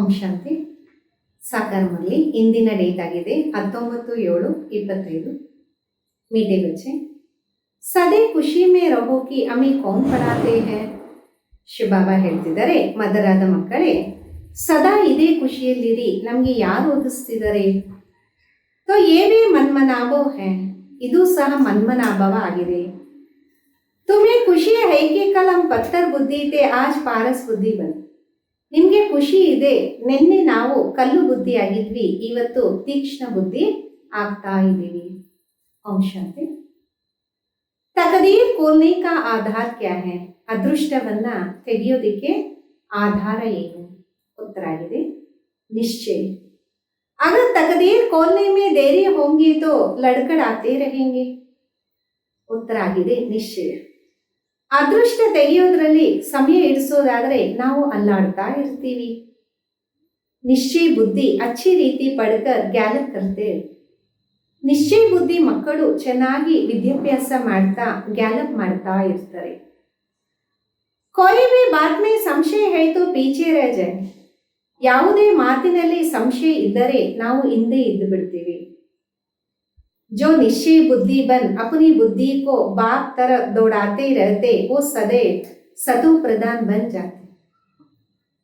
ಓಂ ಶಾಂತಿ. ಸಾಕಾರಮಲ್ಲಿ ಇಂದಿನ ಡೇಟ್ ಆಗಿದೆ 19/7/25. मीठे बच्चे, ಸದೇ ಖುಷಿ ಮೇ ರಹೋ ಕಿ ಹಮೇ ಕೌನ್ ಪಢಾತೆ ಹೈ. ಶಿವಬಾಬಾ ಹೇಳ್ತಿದ್ದಾರೆ, ಮದರಾದ ಮಕ್ಕಳೇ, ಸದಾ ಇದೇ ಖುಷಿಯಲ್ಲಿರಿ, ನಮಗೆ ಯಾರು ಓದಿಸ್ತಿದ್ದಾರೆ? ತೋ ಏವೇ ಮನ್ಮನಾಭವ ಹೈ, ಇದು ಸಹ ಮನ್ಮನಾಭವ ಆಗಿದೆ. ತುಮೇ ಖುಷಿ ಹೈ ಕಿ ಕಲ್ ಹಮ್ ಪತ್ತರ್ ಬುದ್ಧಿ ಥೆ, ಆಜ್ ಪಾರಸ್ ಬುದ್ಧಿ ಬನ್. ನಿಮಗೆ ಖುಷಿ ಇದೆ, ನಿನ್ನೆ ನಾವು ಕಲ್ಲು ಬುದ್ಧಿ ಆಗಿದ್ವಿ, ಇವತ್ತು ತೀಕ್ಷ್ಣ ಬುದ್ಧಿ ಆಗ್ತಾ ಇದ್ದೀವಿ. ಓಂ ಶಾಂತಿ. ತಕದೀರ್ ಕೋಲ್ನೆ ಕಾ ಆಧಾರ ಕ್ಯಾ ಹೈ, ಅದೃಷ್ಟವನ್ನ ತೆಗೆಯೋದಿಕ್ಕೆ ಆಧಾರ ಏನು? ಉತ್ತರ ಆಗಿದೆ ನಿಶ್ಚಯ. अगर तकदीर खोलने में देरी होंगी तो लड़खड़ाते रहेंगे. ಉತ್ತರ ಆಗಿದೆ ನಿಶ್ಚಯ. ಅದೃಷ್ಟ ತೆಗೆಯೋದ್ರಲ್ಲಿ ಸಮಯ ಇಡಿಸೋದಾದ್ರೆ ನಾವು ಅಲ್ಲಾಡ್ತಾ ಇರ್ತೀವಿ. ನಿಶ್ಚಯ ಬುದ್ಧಿ ಅಚ್ಚಿ ರೀತಿ ಪಡ್ಕರ್ ಗ್ಯಾಲಪ್ ಕರ್ತೆ. ನಿಶ್ಚಯ ಬುದ್ಧಿ ಮಕ್ಕಳು ಚೆನ್ನಾಗಿ ವಿದ್ಯಾಭ್ಯಾಸ ಮಾಡ್ತಾ ಗ್ಯಾಲಪ್ ಮಾಡ್ತಾ ಇರ್ತಾರೆ. कोई भी बात में ಸಂಶಯ है तो पीछे रह जाए. ಯಾವುದೇ ಮಾತಿನಲ್ಲಿ ಸಂಶಯ ಇದ್ದರೆ ನಾವು ಹಿಂದೆ ಇದ್ದು ಬಿಡ್ತೀವಿ. जो निश्चय बुद्धि बन अपनी बुद्धि को बाप तरफ दौड़ाते रहते, वो सदैव सतो प्रधान बन जाते.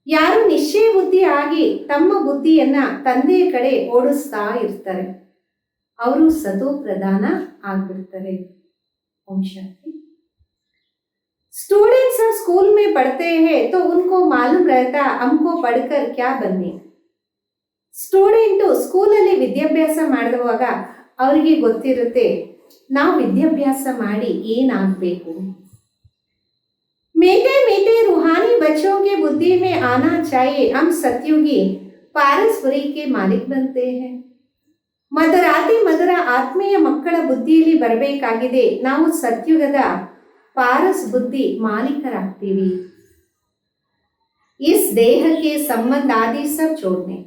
ಯಾರು ನಿಶ್ಚಯ ಬುದ್ಧಿ ಆಗಿ ತಮ್ಮ ಬುದ್ಧಿಯನ್ನ ತಂದೆಯ ಕಡೆ ಓಡಿಸ್ತಾ ಇರ್ತಾರೆ, ಅವರು ಸತೋ ಪ್ರಧಾನ ಆಗ್ಬಿಡ್ತಾರೆ. ಓಂ ಶಾಂತಿ. स्टूडेंट्स स्कूल में पढ़ते हैं तो उनको मालूम रहता हमको पढ़कर क्या बनने. ಸ್ಟೂಡೆಂಟು ಸ್ಕೂಲಲ್ಲಿ ವಿದ್ಯಾಭ್ಯಾಸ ಮಾಡುವಾಗ ಅವರಿಗೆ ಗೊತ್ತಿರುತ್ತೆ ನಾವು ವಿದ್ಯಾಭ್ಯಾಸ ಮಾಡಿ ಏನಾಗಬೇಕು. मीठे मीठे रूहानी बच्चों के बुद्धि में आना चाहिए, हम सतयुगी पारस्परी के मालिक बनते हैं. ಮದರಾತಿ ಮದರ ಆತ್ಮೀಯ ಮಕ್ಕಳ ಬುದ್ಧಿಯಲ್ಲಿ ಬರಬೇಕಾಗಿದೆ, ನಾವು ಸತ್ಯುಗದ ಪಾರಸ್ ಬುದ್ಧಿ ಮಾಲೀಕರಾಗ್ತೀವಿ. ಇಸ್ ದೇಹಕ್ಕೆ ಸಂಬಂಧ ಆದಿ ಸಬ್ ಚೋಡ್ನೆ,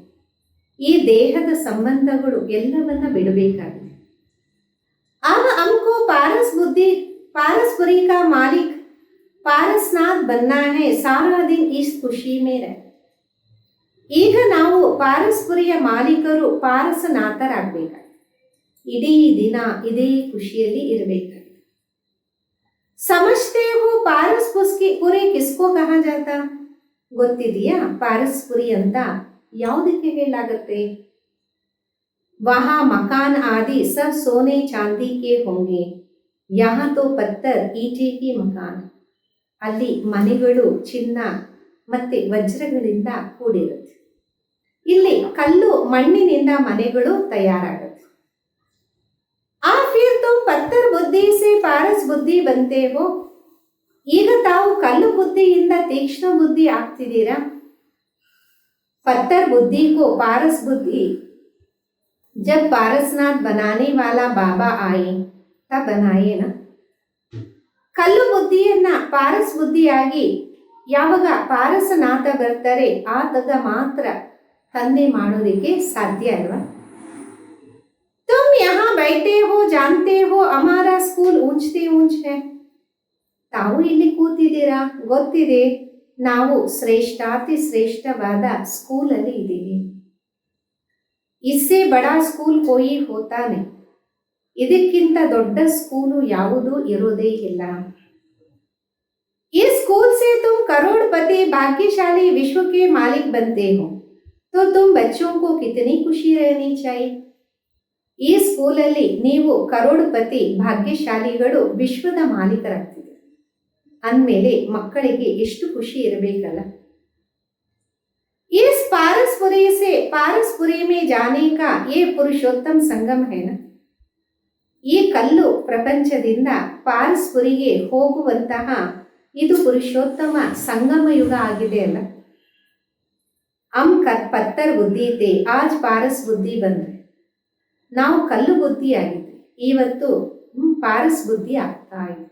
ಈ ದೇಹದ ಸಂಬಂಧಗಳು ಎಲ್ಲವನ್ನ ಬಿಡಬೇಕಾಗಿದೆ. अब हमको पारस बुद्धि पारस्परी का मालिक पारसनाथ बनना है, सारा दिन इस खुशी में रहे. ಈಗ ನಾವು ಪಾರಸ್ಪರಿಯ ಮಾಲೀಕರು, ಪಾರಸನಾಥರಾಗಬೇಕಾಗಿದೆ. ಇಡೀ ದಿನ ಇದೇ ಖುಷಿಯಲ್ಲಿ ಇರಬೇಕಾಗಿದೆ. समझते हो ಪಾರಸ್ಪುರಿ ಕಿಸ್ಕೋ ಕಹಾ ಜಾತಾ? ಗೊತ್ತಿದೆಯಾ ಪಾರಸ್ಪುರಿ ಅಂತ ಯಾವುದಕ್ಕೆ ಹೇಳಲಾಗತ್ತೆ? वहाँ मकान आदि सब सोने चांदी के होंगे, यहाँ तो पत्थर ईटे की मकान. ಅಲ್ಲಿ ಮನೆಗಳು ಚಿನ್ನ ಮತ್ತೆ ವಜ್ರಗಳಿಂದ ಕೂಡಿರುತ್ತೆ, ಇಲ್ಲಿ ಕಲ್ಲು ಮಣ್ಣಿನಿಂದ ಮನೆಗಳು ತಯಾರಾಗುತ್ತೆ. ಆ ಫಿರ್ ತುಮ್ ಪತ್ತರ್ ಬುದ್ಧಿ ಸೆ ಪಾರಸ್ ಬುದ್ಧಿ ಬಂತೆ ಹೋ, ಈಗ ತಾವು ಕಲ್ಲು ಬುದ್ಧಿಯಿಂದ ತೀಕ್ಷ್ಣ ಬುದ್ಧಿ ಆಗ್ತಿದ್ದೀರಾ. पत्थर बुद्धि को पारस बुद्धि जब पारसनाथ बनाने वाला बाबा आए तब बनाए ना. ಕಲ್ಲು ಬುದ್ಧಿಯನ್ನ ಪಾರಸ್ ಬುದ್ಧಿಯಾಗಿ ಯಾವಾಗ ಪಾರಸನಾಥ ಬರ್ತಾರೆ ಆದಾಗ ಮಾತ್ರ ತಂದೆ ಮಾಡೋದಕ್ಕೆ ಸಾಧ್ಯ ಅಲ್ವಾ. ತುಮ್ ಯಹಾ ಬೈಠೆ ಹೋ, ಜಾನ್ತೆ ಹೋ ಹಮಾರಾ ಸ್ಕೂಲ್ ಊಂಚ್ತೆ ಊಂಚ್ ಹೈ. ತಾವು ಇಲ್ಲಿ ಕೂತಿದ್ದೀರಾ, ಗೊತ್ತಿದೆ ನಾವು ಶ್ರೇಷ್ಠಾತಿ ಶ್ರೇಷ್ಠವಾದ ಸ್ಕೂಲಲ್ಲಿ ಇದ್ದೀವಿ. ಇಸ್ಸೆ ಬಡಾ ಸ್ಕೂಲ್ ಕೋಯಿ ಹೋತಾನೆ, ಇದಕ್ಕಿಂತ ದೊಡ್ಡ ಸ್ಕೂಲು ಯಾವುದೂ ಇರೋದೇ ಇಲ್ಲ. ಈ ಸ್ಕೂಲ್ ಸೆ ತುಮ್ ಕರೋಡ್ಪತಿ ಭಾಗ್ಯಶಾಲಿ ವಿಶ್ವ ಕೆ ಮಾಲಿಕ್ ಬಂತೆ ಹೋ, तो तुम बच्चों को कितनी खुशी रहनी चाहिए. ಈ ಸ್ಕೂಲಲ್ಲಿ ನೀವು ಕರೋಡ್ಪತಿ ಭಾಗ್ಯಶಾಲಿಗಳು ವಿಶ್ವದ ಮಾಲೀಕರಾಗ್ತಿದೆ ಅಂದಮೇಲೆ ಮಕ್ಕಳಿಗೆ ಎಷ್ಟು ಖುಷಿ ಇರಬೇಕಲ್ಲ. इस पारस्परी से पारस्परी में जाने का ये पुरुषोत्तम संगम है ना. ಈ ಕಲ್ಲು ಪ್ರಪಂಚದಿಂದ ಪಾರಸ್ಪುರಿಗೆ ಹೋಗುವಂತಹ ಇದು ಪುರುಷೋತ್ತಮ ಸಂಗಮ ಯುಗ ಆಗಿದೆ ಅಲ್ಲ. हम ಪತ್ತರ್ ಬುದ್ಧಿ ತೆ, ಆಜ್ ಪಾರಸ್ ಬುದ್ಧಿ ಬಂದ್ರೆ. ನಾವು ಕಲ್ಲು ಬುದ್ಧಿ ಆಗಿದ್ವಿ, ಇವತ್ತು ಪಾರಸ್ ಬುದ್ಧಿ ಆಗ್ತಾ ಇದೆ.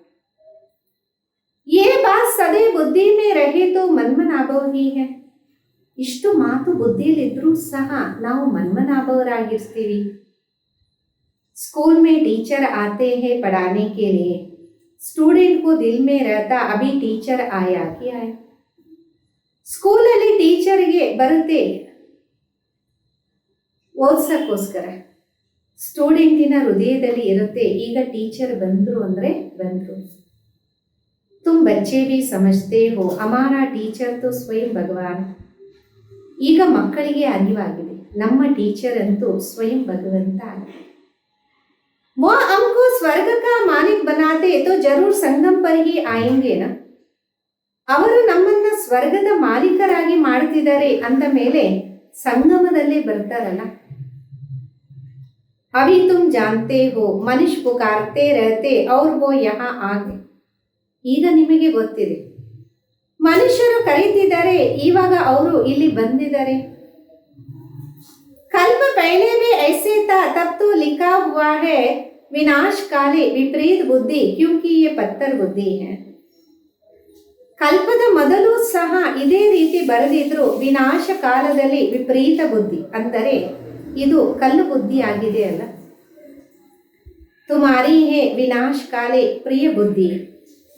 ये बात सदै बुद्धि में रहे तो ಮನ್ಮನಾಭವ ही है. ಇಷ್ಟು ಮಾತು ಬುದ್ಧಿಯಲ್ಲಿದ್ರೂ ಸಹ ನಾವು ಮನ್ಮನಾಭವರಾಗಿರ್ತೀವಿ. स्कूल में टीचर आते हैं पढ़ाने के लिए, स्टूडेंट को दिल में रहता अभी टीचर आया कि आया. ಸ್ಕೂಲಲ್ಲಿ ಟೀಚರ್ಗೆ ಬರುತ್ತೆ ಓದ್ಸಕ್ಕೋಸ್ಕರ ಸ್ಟೂಡೆಂಟಿನ ಹೃದಯದಲ್ಲಿ ಇರುತ್ತೆ, ಈಗ ಟೀಚರ್ ಬಂದರು ಅಂದರೆ ಬಂದರು. तुम बच्चे भी समझते हो हमारा टीचर तो स्वयं भगवान. ಈಗ ಮಕ್ಕಳಿಗೆ ಅರಿವಾಗಿದೆ, ನಮ್ಮ ಟೀಚರ್ ಅಂತೂ ಸ್ವಯಂ ಭಗವಂತ ಆಗಿದೆ. वो हमको स्वर्ग का मालिक बनाते तो जरूर संगम पर ही आएंगे ना. ಅವರು ನಮ್ಮನ್ನ ಸ್ವರ್ಗದ ಮಾಲೀಕರಾಗಿ ಮಾಡ್ತಿದ್ದಾರೆ ಅಂದ ಮೇಲೆ ಸಂಗಮದಲ್ಲೇ ಬರ್ತಾರಲ್ಲ. अभी तुम जानते हो मनुष्य पुकारते रहते और वो यहाँ आ गए. ಈಗ ನಿಮಗೆ ಗೊತ್ತಿದೆ, ಮನುಷ್ಯರು ಕರೀತಿದ್ದಾರೆ, ಇವಾಗ ಅವರು ಇಲ್ಲಿ ಬಂದಿದ್ದಾರೆ. कल्प पहले भी ऐसे था तब तो लिखा हुआ है विनाश काले विपरीत बुद्धि क्योंकि ये पत्थर बुद्धि है. ಕಲ್ಪದ ಮೊದಲು ಸಹ ಇದೇ ರೀತಿ ಬರೆದಿದ್ರು, ವಿನಾಶ ಕಾಲದಲ್ಲಿ ವಿಪರೀತ ಬುದ್ಧಿ ಅಂದರೆ ಇದು ಕಲ್ಲು ಬುದ್ಧಿ ಆಗಿದೆ ಅಲ್ಲ. ತುಮಾರಿ ಹೇ ವಿನಾಶ ಕಾಲೆ ಪ್ರಿಯ ಬುದ್ಧಿ,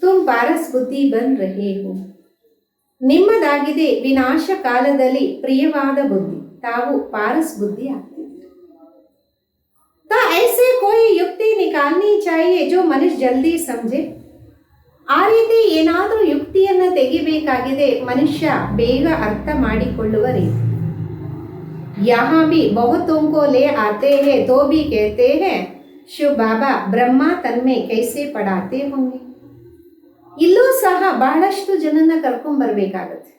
ತುಮ್ ಪಾರಸ್ ಬುದ್ಧಿ ಬನ್ ರಹೇ ಹೋ. ನಿಮ್ಮದಾಗಿದೆ ವಿನಾಶ ಕಾಲದಲ್ಲಿ ಪ್ರಿಯವಾದ ಬುದ್ಧಿ, ತಾವು ಪಾರಸ್ ಬುದ್ಧಿ ಆಗ್ತಿದ್ದೀರಿ. ತಾ ಐಸೆ ಕೋಯಿ ಯುಕ್ತಿ ನಿಕಾಲ್ನಿ ಚಾಹಿಯೆ ಜೋ ಮನುಷ್ಯ ಜಲ್ದಿ ಸಮझे. ಆ ರೀತಿ ಏನಾದರೂ ಯುಕ್ತಿಯನ್ನು ತೆಗಿಬೇಕಾಗಿದೆ, ಮನುಷ್ಯ ಬೇಗ ಅರ್ಥ ಮಾಡಿಕೊಳ್ಳುವ ರೀತಿ. यहाँ भी बहुतों को ले आते हैं तो भी कहते हैं शिव बाबा ब्रह्मा तन में कैसे पढ़ाते होंगे. ಇಲ್ಲೂ ಸಹ ಬಹಳಷ್ಟು ಜನನ ಕರ್ಕೊಂಡ್ಬರ್ಬೇಕಾಗತ್ತೆ.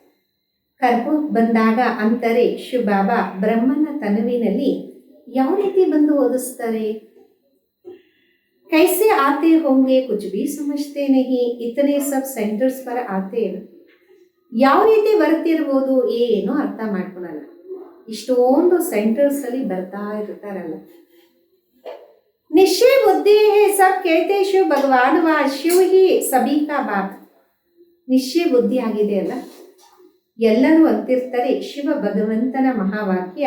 ಕರ್ಕೊಂಡು ಬಂದಾಗ ಅಂತಾರೆ, ಶಿವ ಬಾಬಾ ಬ್ರಹ್ಮನ ತನುವಿನಲ್ಲಿ ಯಾವ ರೀತಿ ಬಂದು ಓದಿಸ್ತಾರೆ. कैसे आते होंगे कुछ भी समझते नहीं, इतने सब सेंटर्स पर आते हैं. ಯಾವ ರೀತಿ ಬರ್ತಿರ್ಬೋದು ಏನೂ ಅರ್ಥ ಮಾಡ್ಕೊಳಲ್ಲ, ಇಷ್ಟೊಂದು ಸೆಂಟರ್ಸ್ ಅಲ್ಲಿ ಬರ್ತಾ ಇರ್ತಾರಲ್ಲ. निश्चय बुद्धि है सब कहते शिव भगवान व शिव ही सभी का बाप. ನಿಶ್ಚಯ ಬುದ್ಧಿ ಆಗಿದೆ ಅಲ್ಲ, ಎಲ್ಲರೂ ಅಂತಿರ್ತಾರೆ ಶಿವ ಭಗವಂತನ ಮಹಾವಾಕ್ಯ,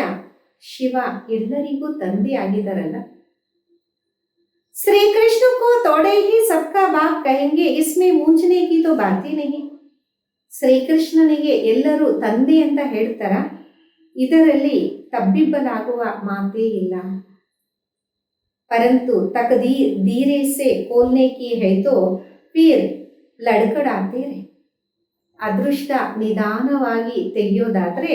ಶಿವ ಎಲ್ಲರಿಗೂ ತಂದೆ ಆಗಿದಾರಲ್ಲ. श्री कृष्ण को तोड़े ही सबका बाप कहेंगे, इसमें मूंझने की तो बात ही नहीं. ಶ್ರೀಕೃಷ್ಣನಿಗೆ ಎಲ್ಲರೂ ತಂದೆ ಅಂತ ಹೇಳ್ತಾರ, ಇದರಲ್ಲಿ ತಬ್ಬಿಬ್ಬಲಾಗುವ ಮಾತೇ ಇಲ್ಲ. परंतु तकदीर धीरे से खोलने की है तो फिर लड़खड़ाते रहे. ಅದೃಷ್ಟ ನಿಧಾನವಾಗಿ ತೆಗೆಯೋದಾದ್ರೆ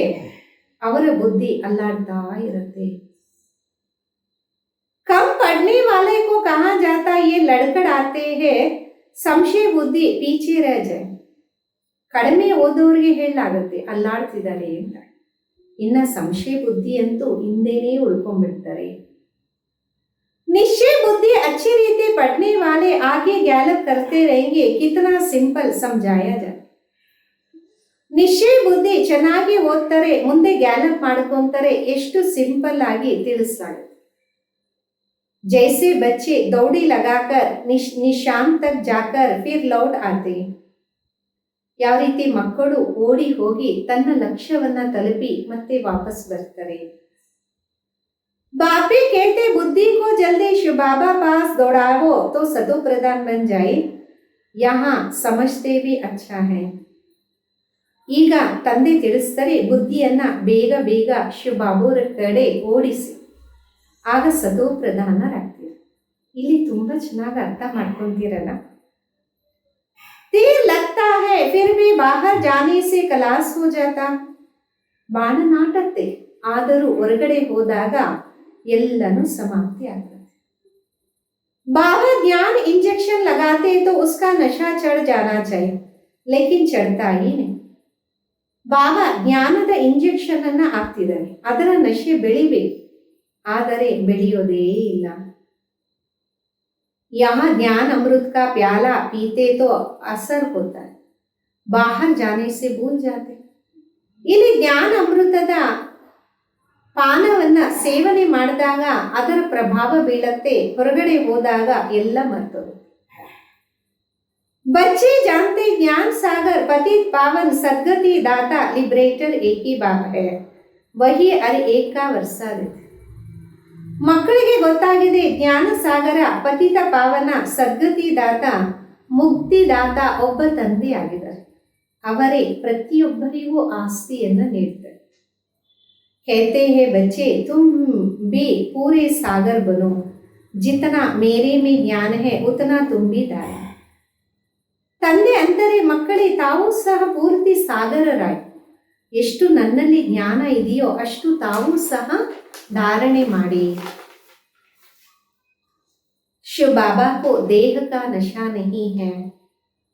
ಅವರ ಬುದ್ಧಿ ಅಲ್ಲಾಡ್ತಾ ಇರುತ್ತೆ. कम पढ़ने वाले को कहा जाता ये लड़खड़ाते हैं, ಸಂಶಯ ಬುದ್ಧಿ ಪೀಚೆ ರಹ ಜಾಯೆ. ಕಡಿಮೆ ಓದೋರಿಗೆ ಹೇಳಲಾಗುತ್ತೆ ಅಲ್ಲಾಡ್ತಿದ್ದಾರೆ ಅಂತ, ಇನ್ನ ಸಂಶಯ ಬುದ್ಧಿ ಅಂತೂ ಹಿಂದೆನೇ ಉಳ್ಕೊಂಡ್ಬಿಡ್ತಾರೆ. निश्चय बुद्धि अच्छी रीति पढ़ने वाले आगे गैलप करते रहेंगे, कितना सिंपल समझाया जाए. ನಿಶ್ಚಯ ಬುದ್ಧಿ ಚೆನ್ನಾಗಿ ಓದ್ತಾರೆ, ಮುಂದೆ ಗ್ಯಾಲಪ್ ಮಾಡ್ಕೊಂತಾರೆ, ಎಷ್ಟು ಸಿಂಪಲ್ ಆಗಿ ತಿಳಿಸಲಾಗುತ್ತೆ. जैसे बच्चे दौड़ी लगाकर निशान तक जाकर फिर लौट आते. ಯಾವ ರೀತಿ ಮಕ್ಕಳು ಓಡಿ ಹೋಗಿ ತನ್ನ ಲಕ್ಷ್ಯವನ್ನ ತಲುಪಿ ಮತ್ತೆ ವಾಪಸ್ ಬರ್ತಾರೆ. बापे कहते बुद्धि को जल्दी शिव बाबा पास दौड़ावो तो सतो प्रधान बन जाए, यहाँ समझते भी अच्छा है. ಈಗ ತಂದೆ ತಿಳಿಸ್ತಾರೆ, ಬುದ್ಧಿಯನ್ನ ಬೇಗ ಬೇಗ ಶಿವ ಬಾಬುರ ಕಡೆ ಓಡಿಸಿ, ಆಗ ಸತೋ ಪ್ರಧಾನರಾಗ್ತೀರ. ಇಲ್ಲಿ ತುಂಬಾ ಚೆನ್ನಾಗಿ ಅರ್ಥ ಮಾಡ್ಕೊಂತೀರಲ್ಲ. तीर लगता है फिर भी बाहर जाने से खलास हो जाता. ಬಾಣ ನಾಟತ್ತೆ, ಆದರೂ ಹೊರಗಡೆ ಹೋದಾಗ ಎಲ್ಲನೂ ಸಮಾಪ್ತಿ ಆಗ್ತದೆ. बाबा ज्ञान इंजेक्शन लगाते तो उसका नशा चढ़ जाना चाहिए, लेकिन चढ़ता ही नहीं. ಬಾಬಾ ಜ್ಞಾನದ ಇಂಜೆಕ್ಷನ್ ಅನ್ನ ಹಾಕ್ತಿದ್ದಾರೆ, ಅದರ ನಶೆ ಬೆಳಿಬೇಕು, ಆದರೆ ಬೆಳೆಯೋದೇ ಇಲ್ಲ. यहाँ ज्ञान अमृत का प्याला पीते तो असर होता है, बाहर जाने से भूल जाते. ಇಲ್ಲಿ ಜ್ಞಾನ ಅಮೃತದ ಪಾನವನ್ನ ಸೇವನೆ ಮಾಡಿದಾಗ ಅದರ ಪ್ರಭಾವ ಬೀಳತ್ತೆ, ಹೊರಗಡೆ ಹೋದಾಗ ಎಲ್ಲ ಮರ್ತೋದು. बच्चे जानते ज्ञान सागर पतित पावन सद्गति दाता लिबरेटर एक ही बाप है, वही हर एक का वर्षा देते. ಮಕ್ಕಳಿಗೆ ಗೊತ್ತಾಗಿದೆ ಜ್ಞಾನ ಸಾಗರ ಪತಿತ ಪಾವನ ಸದ್ಗತಿ ದಾತ ಮುಕ್ತಿದಾತ ಒಬ್ಬ ತಂದೆ ಆಗಿದ್ದಾರೆ, ಅವರೇ ಪ್ರತಿಯೊಬ್ಬರಿಗೂ ಆಸ್ತಿಯನ್ನು ನೀಡ್ತಾರೆ. कहते हैं बच्चे तुम भी पूरे सागर बनो, जितना मेरे में ज्ञान है उतना तुम भी डालो. ತಂದೆ ಅಂದರೆ ಮಕ್ಕಳೇ ತಾವು ಸಹ ಪೂರ್ತಿ ಸಾಗರರಾಗಿ ಎಷ್ಟು ನನ್ನಲ್ಲಿ ಜ್ಞಾನ ಇದೆಯೋ ಅಷ್ಟು ತಾವು ಸಹ ಧಾರಣೆ ಮಾಡಿ. शिव बाबा को देह का नशा नहीं है.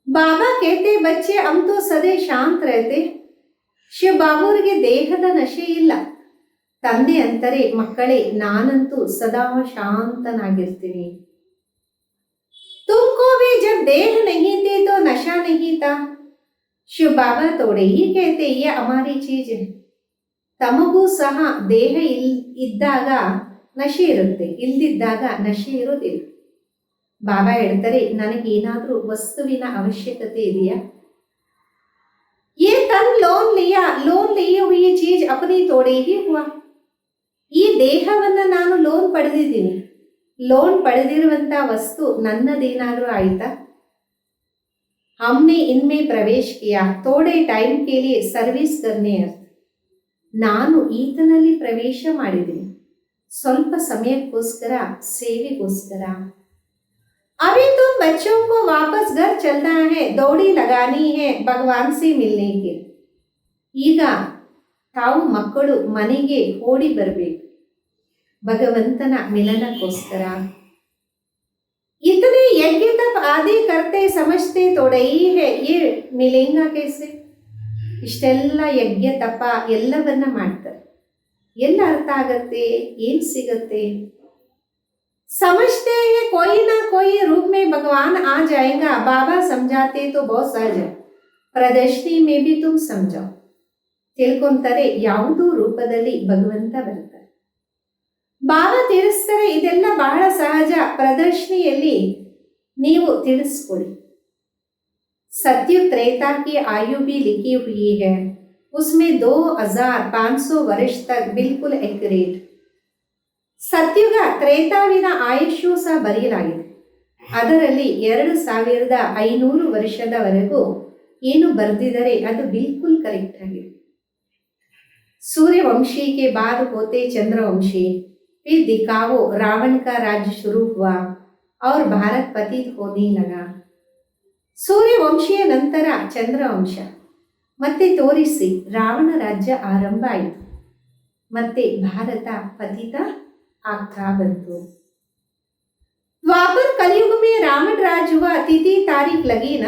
बाबा कहते बच्चे हम तो सदा शांत रहते. ಶಿವ ಬಾಬುರಿಗೆ ದೇಹದ ನಶೆ ಇಲ್ಲ. ತಂದೆ ಅಂತಾರೆ ಮಕ್ಕಳೇ ನಾನಂತೂ ಸದಾ ಶಾಂತನಾಗಿರ್ತೀನಿ. तुमको भी जब देह नहीं थी तो नशा नहीं था. ಶಿವ ಬಾಬಾ ತೋಡೆ ಈ कहते ये हमारी चीज है. ತಮಗೂ ಸಹ ದೇಹ ಇದ್ದಾಗ ನಶೆ ಇರುತ್ತೆ, ಇಲ್ದಿದ್ದಾಗ ನಶೆ ಇರೋದಿಲ್ಲ. ಬಾಬಾ ಹೇಳ್ತಾರೆ ನನಗೇನಾದ್ರೂ ವಸ್ತುವಿನ ಅವಶ್ಯಕತೆ ಇದೆಯಾ? ये तन लोन लिए हुई चीज अपनी तोड़े ही हुआ. ಈ ದೇಹವನ್ನ ನಾನು ಲೋನ್ ಪಡೆದಿದ್ದೀನಿ. ಲೋನ್ ಪಡೆದಿರುವಂತ ವಸ್ತು ನನ್ನದೇನಾದ್ರೂ ಆಯ್ತಾ? हमने इनमें प्रवेश किया थोड़े टाइम के लिए सर्विस करने अर्थ. ನಾನು ಈತನಲ್ಲಿ ಪ್ರವೇಶ ಮಾಡಿದ್ದೀನಿ ಸ್ವಲ್ಪ ಸಮಯಕ್ಕೋಸ್ಕರ, ಸೇವೆಗೋಸ್ಕರ. अभी तुम बच्चों को वापस घर चलना है, दौड़ी लगानी है भगवान से मिलने के. ಈಗ ತಾವು ಮಕ್ಕಳು ಮನೆಗೆ ಓಡಿ ಬರಬೇಕು ಭಗವಂತನ ಮಿಲನಕ್ಕೋಸ್ಕರ. इतने यज्ञ तप आदि करते समझते थोड़ा ही है ये मिलेगा कैसे. ಇಷ್ಟೆಲ್ಲ ಯಜ್ಞ ತಪ ಎಲ್ಲವನ್ನ ಮಾಡ್ತಾರೆ, ಎಲ್ಲ ಅರ್ಥ ಆಗತ್ತೆ, ಏನ್ ಸಿಗತ್ತೆ? समझते हैं कोई ना कोई रूप में भगवान आ जाएगा. बाबा समझाते तो बहुत सहज है, प्रदर्शनी में भी तुम समझाओ. ತಿಳ್ಕೊಂತಾರೆ ಯಾವುದೋ ರೂಪದಲ್ಲಿ ಭಗವಂತ ಬರ್ತಾರೆ. ಬಾಬಾ ತಿಳಿಸ್ತಾರೆ ಇದೆಲ್ಲ ಬಹಳ ಸಹಜ, ಪ್ರದರ್ಶನಿಯಲ್ಲಿ ನೀವು ತಿಳಿಸ್ಕೊಡಿ. सत्य त्रेता की आयु भी लिखी हुई है, उसमें 2500 वर्ष तक बिल्कुल एक्यूरेट. ಸತ್ಯುಗ ತ್ರೇತಾವಿನ ಆಯುಷ್ಯು ಸಹ ಬರೆಯಲಾಗಿದೆ. ಅದರಲ್ಲಿ 2500 ವರ್ಷದವರೆಗೂ ಏನು ಬರೆದಿದ್ದಾರೆ ಅದು ಬಿಲ್ಕುಲ್ ಕರೆಕ್ಟ್ ಆಗಿದೆ. सूर्यवंशी के बाद होते चंद्रवंशी, फिर दिखाओ रावण का राज्य शुरू हुआ और भारत पतित होने लगा. ಸೂರ್ಯವಂಶಿಯ ನಂತರ ಚಂದ್ರವಂಶ, ಮತ್ತೆ ತೋರಿಸಿ ರಾವಣ ರಾಜ್ಯ ಆರಂಭ ಆಯಿತು, ಮತ್ತೆ ಭಾರತ ಪತಿತ ಆಗ್ತಾ ಬಂತು. ದ್ವಾಪರ ಕಲಿಯುಗ ಮೇ ರಾವಣ ರಾಜ್ಯ ಹುವಾ, ತಿಥಿ ತಾರೀಖ್ ಲಗೀನ.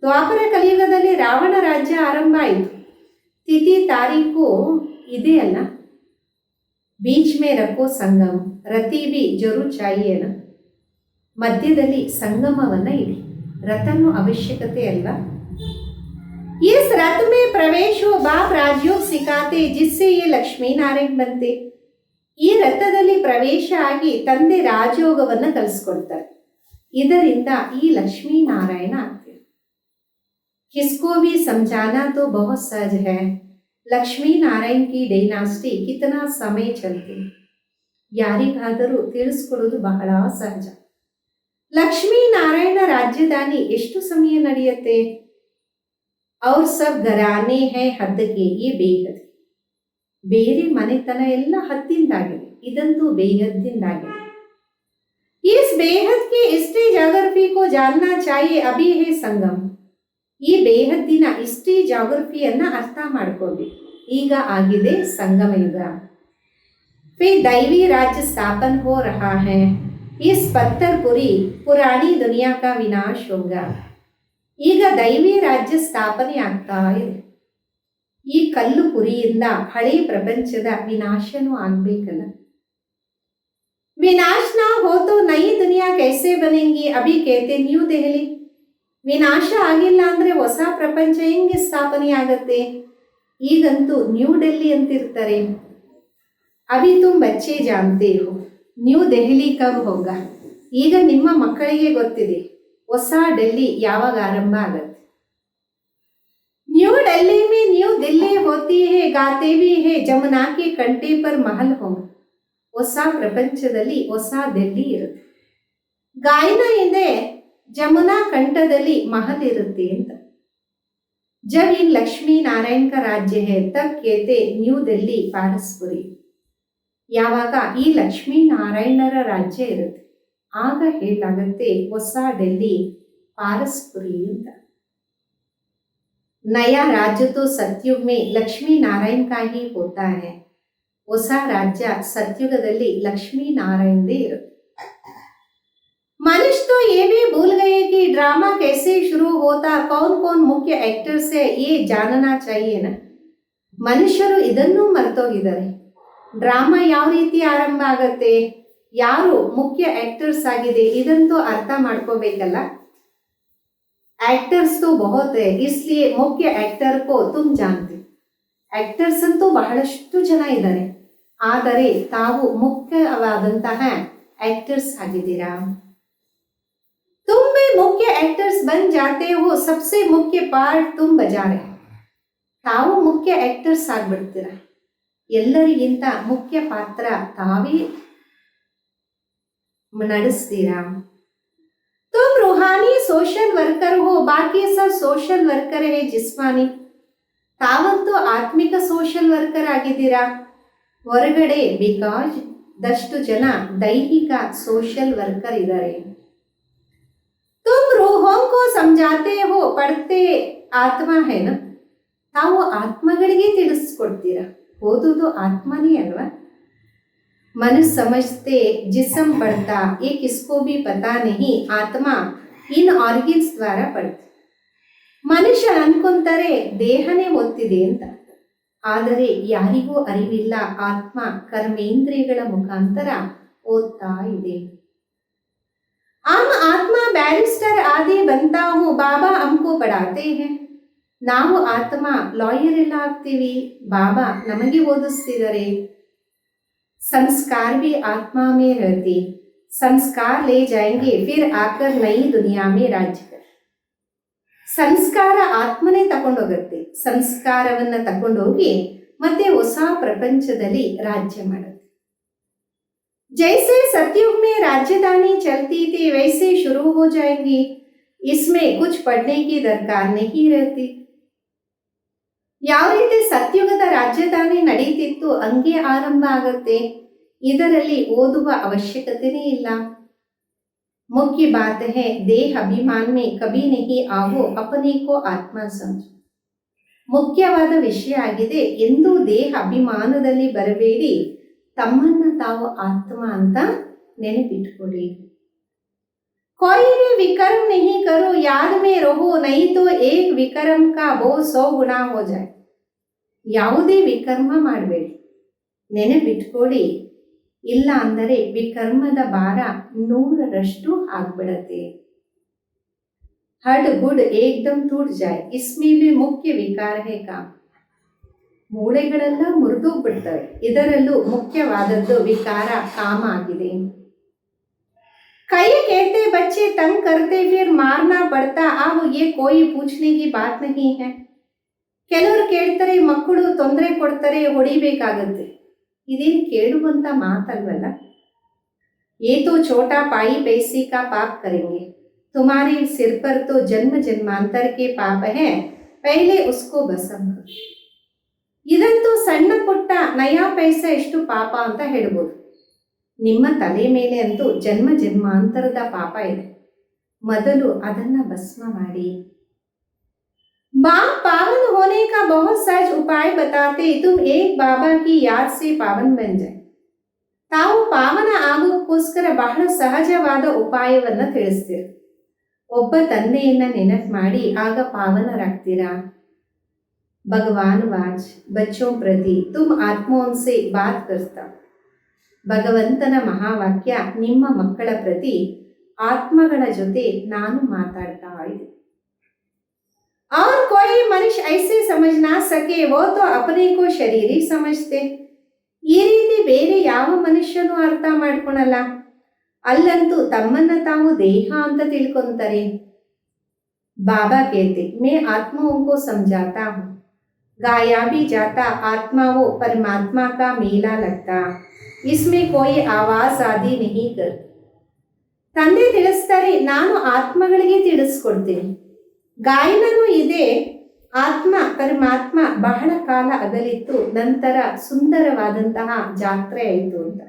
ದ್ವಾಪರ ಕಲಿಯುಗದಲ್ಲಿ ರಾವಣ ರಾಜ್ಯ ಆರಂಭ ಆಯಿತು, ತಿಥಿ ತಾರೀಖು ಇದೆ ಅಲ್ಲ. ಬೀಚ್ ಮೇ ರಖೋ ಸಂಗಮ, ರತಿ ಬಿ ಜರೂರ್ ಚಾಹಿಯೇನ. ಮಧ್ಯದಲ್ಲಿ ಸಂಗಮವನ್ನ ಇಡಿ, ರಥನು ಅವಶ್ಯಕತೆ ಅಲ್ವಾ? इस रथ में प्रवेश हो बाप राजयोग सिखाते जिससे ये लक्ष्मी नारायण बनते. ಈ ರಥದಲ್ಲಿ ಪ್ರವೇಶ ಆಗಿ ತಂದೆ ರಾಜಯೋಗವನ್ನ ಕಲಿಸ್ಕೊಡ್ತಾರೆ, ಇದರಿಂದ ಈ ಲಕ್ಷ್ಮೀ ನಾರಾಯಣ ಆಗ್ತಾರೆ. किसको भी समझाना तो बहुत सहज है, ಲಕ್ಷ್ಮೀ ನಾರಾಯಣ್ ಕಿ ಡೈನಾಸ್ಟಿ ಕಿತನಾ ಸಮಯ ಚಲತೆ. ಯಾರಿಗಾದರೂ ತಿಳಿಸ್ಕೊಡೋದು ಬಹಳ ಸಹಜ. ಲಕ್ಷ್ಮೀ ನಾರಾಯಣ ರಾಜ್ಯದಾನಿ ಎಷ್ಟು ಸಮಯ ನಡೆಯುತ್ತೆ? ಅವ್ರ ಸಬ್ ಘರಾನೆ ಹೈ ಹದ್ದಿಗೆ, ಈ ಬೇಹದ್. ಬೇರೆ ಮನೆತನ ಎಲ್ಲ ಹದ್ದಿಂದಾಗಿದೆ, ಇದಂತೂ ಬೇಹದ್ದಿಂದಾಗಿದೆ. इस बेहद की हिस्ट्री ज्योग्राफी को जानना चाहिए, अभी है संगम. ಈ ಬೇಹದ್ದಿನ ಹಿಸ್ಟ್ರಿ ಜಾಗ್ರಫಿಯನ್ನ ಅರ್ಥ ಮಾಡ್ಕೋಬೇಕು, ಈಗ ಆಗಿದೆ ಸಂಗಮ ಯುಗ. फिर दैवी राज्य स्थापन हो रहा है, इस पत्थरपुरी पुरानी दुनिया का विनाश होगा. ಈಗ ದೈವಿ ರಾಜ್ಯ ಸ್ಥಾಪನೆ ಆಗ್ತಾ ಇದೆ. ಈ ಕಲ್ಲು ಪುರಿಯಿಂದ ಹಳೆ ಪ್ರಪಂಚದ ವಿನಾಶನೂ ಆಗ್ಬೇಕಲ್ಲ. विनाश ना हो तो नई दुनिया कैसे बनेगी, अभी कहते ನ್ಯೂ ದೆಹಲಿ. ವಿನಾಶ ಆಗಿಲ್ಲ ಅಂದ್ರೆ ಹೊಸ ಪ್ರಪಂಚ ಹೆಂಗೆ ಸ್ಥಾಪನೆ ಆಗತ್ತೆ? ಈಗಂತೂ ನ್ಯೂ ಡೆಲ್ಲಿ ಅಂತಿರ್ತಾರೆ. ಅಭಿ ತುಮ್ ಬಚ್ಚೆ ಜಾನ್ತೆ ಹೋ ನ್ಯೂ ದೆಹಲಿ ಕಬ್ ಹೋಗ. ಈಗ ನಿಮ್ಮ ಮಕ್ಕಳಿಗೆ ಗೊತ್ತಿದೆ ಹೊಸ ಡೆಲ್ಲಿ ಯಾವಾಗ ಆರಂಭ ಆಗತ್ತೆ. न्यू दिल्ली में न्यू दिल्ली होती है, गाते भी है जमुना के कंटे पर महल होंगे. ಹೊಸ ಪ್ರಪಂಚದಲ್ಲಿ ಹೊಸ ದಿಲ್ಲಿ ಇರುತ್ತೆ, ಗಾಯನ ಇದೆ ಜಮುನಾ ಕಂಠದಲ್ಲಿ ಮಹಲ್ ಇರುತ್ತೆ ಅಂತ. जब इन लक्ष्मी नारायण का राज्य है तब कहते न्यू दिल्ली पारसपुरी. ಯಾವಾಗ ಈ ಲಕ್ಷ್ಮೀನಾರಾಯಣರ ರಾಜ್ಯ ಇರುತ್ತೆ ಆಗ ಹೇಳಲಾಗುತ್ತೆ ಹೊಸ ಡೆಲ್ಲಿ ಪಾರಸ್ಪುರಿ ಅಂತ. नया राज्य तो सतयुग में लक्ष्मी नारायण का ही होता है. ಹೊಸ ರಾಜ್ಯ ಸತ್ಯುಗದಲ್ಲಿ ಲಕ್ಷ್ಮೀ ನಾರಾಯಣದೇ ಇರುತ್ತೆ. मनुष्य तो ये भी भूल गए कि ड्रामा कैसे शुरू होता, कौन कौन मुख्य एक्टर्स है ये जानना चाहिए ना. ಮನುಷ್ಯರು ಇದನ್ನು ಮರ್ತೋಗಿದ್ದಾರೆ. ಡ್ರಾಮಾ ಯಾವ ರೀತಿ ಆರಂಭ ಆಗತ್ತೆ, ಯಾರು ಮುಖ್ಯ ಆಕ್ಟರ್ಸ್ ಆಗಿದೆ ಇದಂತೂ ಅರ್ಥ ಮಾಡ್ಕೋಬೇಕಲ್ಲ. एक्टर्स तो बहुत है इसलिए मुख्य एक्टर को तुम जानते. एक्टर्स ಅಂತೂ ಬಹಳಷ್ಟು ಜನ ಇದ್ದಾರೆ, ಆದರೆ ತಾವು ಮುಖ್ಯವಾದಂತಹ ಆಕ್ಟರ್ಸ್ ಆಗಿದ್ದೀರಾ. तुम भी मुख्य एक्टर्स बन जाते हो, सबसे मुख्य पार्ट तुम बजा रहे. ತಾವು ಮುಖ್ಯ ಆಕ್ಟರ್ಸ್ ಆಗ್ಬಿಡ್ತೀರಾ, ಎಲ್ಲರಿಗಿಂತ ಮುಖ್ಯ ಪಾತ್ರ ತಾವೇ ನಡೆಸ್ತೀರಾ. तुम रूहानी सोशल वर्कर हो, बाकी सब सोशल वर्कर है जिस्मानी. ತಾವಂತೂ ಆತ್ಮಿಕ ಸೋಷಲ್ ವರ್ಕರ್ ಆಗಿದ್ದೀರಾ, ಹೊರಗಡೆ ಬಿಕಾಸ್ ದಷ್ಟು ಜನ ದೈಹಿಕ ಸೋಷಲ್ ವರ್ಕರ್ ಇದ್ದಾರೆ. तुम रूहों को समझाते हो, पढ़ते आत्मा है ना. ತಾವು ಆತ್ಮಗಳಿಗೆ ತಿಳಿಸ್ಕೊಡ್ತೀರಾ, ಓದುವುದು ಆತ್ಮನೇ ಅಲ್ವಾ. मनुष्य समझते जिस्म पढ़ता, ये किसको भी पता नहीं, आत्मा इन ಆರ್ಗನ್ಸ್ ದ್ವಾರ ಪಡ್ತೆ. ಮನುಷ್ಯ ಅನ್ಕೊಂತಾರೆ ದೇಹನೇ ಓದ್ತಿದೆ ಅಂತ, ಆದರೆ ಯಾರಿಗೂ ಅರಿವಿಲ್ಲ ಆತ್ಮ ಕರ್ಮೇಂದ್ರಿಯಗಳ ಮುಖಾಂತರ ಓದ್ತಾ ಇದೆ. ಆಮ್ ಆತ್ಮ ಬ್ಯಾರಿಸ್ಟರ್ ಆದಿ ಬಂತಾ ಹೂ, ಬಾಬಾ ಹಮ್ಕೋ ಪಡಾತೆ ಹೇ. ನಾವು ಆತ್ಮ ಲಾಯರ್ ಎಲ್ಲ ಆಗ್ತೀವಿ, ಬಾಬಾ ನಮಗೆ ಓದಿಸ್ತಿದ್ದಾರೆ. संस्कार भी आत्मा में रहते, संस्कार ले जाएंगे फिर आकर नई दुनिया में राज्य कर. ಸಂಸ್ಕಾರ ಆತ್ಮನೇ ತಗೊಂಡೋಗುತ್ತೆ, ಸಂಸ್ಕಾರವನ್ನ ತಗೊಂಡೋಗಿ ಮತ್ತೆ ಹೊಸ ಪ್ರಪಂಚದಲ್ಲಿ ರಾಜ್ಯ ಮಾಡುತ್ತೆ. जैसे सतयुग में राजधानी चलती थी वैसे शुरू हो जाएंगी, इसमें कुछ पढ़ने की दरकार नहीं रहती. ಯಾವ ರೀತಿ ಸತ್ಯುಗದ ರಾಜಧಾನಿ ನಡೀತಿತ್ತು ಹಂಗೆ ಆರಂಭ ಆಗತ್ತೆ, ಇದರಲ್ಲಿ ಓದುವ ಅವಶ್ಯಕತೆನೇ ಇಲ್ಲ. ಮುಖ್ಯ ಬಾತ್ ಹೈ ದೇಹ ಅಭಿಮಾನ ಮೇ ಕಭಿ ನಹಿ ಆಗೋ ಅಪನೆ ಕೋ ಆತ್ಮ ಸಮझ. ಮುಖ್ಯವಾದ ವಿಷಯ ಆಗಿದೆ, ಎಂದೂ ದೇಹ ಅಭಿಮಾನದಲ್ಲಿ ಬರಬೇಡಿ, ತಮ್ಮನ್ನ ತಾವು ಆತ್ಮ ಅಂತ ನೆನಪಿಟ್ಕೊಳ್ಳಿ. कोई भी विकर्म नहीं करो, याद में रहो, नहीं तो एक विकर्म का बोझ 100 गुना हो जाए. ಯಾವುದೇ ವಿಕರ್ಮ ಮಾಡಬೇಡಿ, ನೆನಪಿಟ್ಕೊಳ್ಳಿ, ಇಲ್ಲ ಅಂದರೆ ವಿಕರ್ಮದ ಭಾರ 100ರಷ್ಟು ಆಗ್ಬಿಡತ್ತೆ. ಹಡ್ ಗುಡ್ ಏಕ್ದಮ್ ಟೂಟ್ ಜಾಯ್, ಇಸ್ಮೇ ಭಿ ಮುಖ್ಯ ವಿಕಾರ ಹೇ ಕಾಮ. ಮೂಳೆಗಳೆಲ್ಲ ಮುರಿದೋಗ್ಬಿಡ್ತವೆ, ಇದರಲ್ಲೂ ಮುಖ್ಯವಾದದ್ದು ವಿಕಾರ ಕಾಮ ಆಗಿದೆ. कई कहते बच्चे तंग करते फिर मारना पड़ता, अब ये कोई पूछने की बात नहीं है. ಕೆಲವರು ಕೇಳ್ತಾರೆ ಮಕ್ಕಳು ತೊಂದರೆ ಕೊಡ್ತಾರೆ ಹೊಡಿಬೇಕಾಗತ್ತೆ, ಇದೇನು ಕೇಳುವಂತ ಮಾತಲ್ವಲ್ಲ. ये तो छोटा पाई पैसे का पाप करेंगे, तुम्हारे सिर पर तो जन्म जन्मांतर के पाप है, पहले उसको भस्म करो. ಇದಂತೂ ಸಣ್ಣ ಪುಟ್ಟ ನಯಾ ಪೈಸಾ ಎಷ್ಟು ಪಾಪ ಅಂತ ಹೇಳ್ಬೋದು. ನಿಮ್ಮ ತಲೆ ಮೇಲೆ ಅಂತೂ ಜನ್ಮ ಜನ್ಮಾಂತರದ ಪಾಪ ಇದೆ, ಮೊದಲು ಅದನ್ನ ಭಸ್ಮ ಮಾಡಿ. बाप पावन होने का बहुत सहज उपाय बताते, तुम एक बाबा की याद से पावन बन जाए. ತಾವು ಪಾವನ ಆಗೋಕ್ಕೋಸ್ಕರ ಬಹಳ ಸಹಜವಾದ ಉಪಾಯವನ್ನ ತಿಳಿಸ್ತೀರ. ಒಬ್ಬ ತಂದೆಯನ್ನ ನೆನಪು ಮಾಡಿ ಆಗ ಪಾವನರಾಗ್ತೀರಾ. ಭಗವಾನ್ ವಾಚ್ ಬಚ್ಚೋಂ ಪ್ರತಿ ತುಮ್ ಆತ್ಮೋನ್ ಸೆ ಬಾತ್ ಕರ್ತಾ. ಭಗವಂತನ ಮಹಾವಾಕ್ಯ, ನಿಮ್ಮ ಮಕ್ಕಳ ಪ್ರತಿ ಆತ್ಮಗಳ ಜೊತೆ ನಾನು ಮಾತಾಡ್ತಾ ಇದ್ದೆ. और कोई मनुष्य ऐसे समझ ना सके, वो तो अपने को शरीरी समझते. ಈ ರೀತಿ ಬೇರೆ ಯಾವ ಮನುಷ್ಯನೂ ಅರ್ಥ ಮಾಡ್ಕೊಳಲ್ಲ, ಅಲ್ಲಂತೂ ತಮ್ಮನ್ನ ತಾವು ದೇಹ ಅಂತ ತಿಳ್ಕೊಂತಾರೆ. बाबा कहते मैं आत्माओं को समझाता हूँ, गाया भी जाता आत्मा वो परमात्मा का मेला लगता, इसमें कोई आवाज आदि नहीं कर. ತಂದೆ ತಿಳಿಸ್ತಾರೆ, ನಾನು ಆತ್ಮಗಳಿಗೆ ತಿಳಿಸ್ಕೊಡ್ತೀನಿ, ಗಾಯನನೂ ಇದೆ, ಆತ್ಮ ಪರಮಾತ್ಮ ಬಹಳ ಕಾಲ ಅಗಲಿತ್ತು, ನಂತರ ಸುಂದರವಾದಂತಹ ಜಾತ್ರೆ ಆಯಿತು ಅಂತ.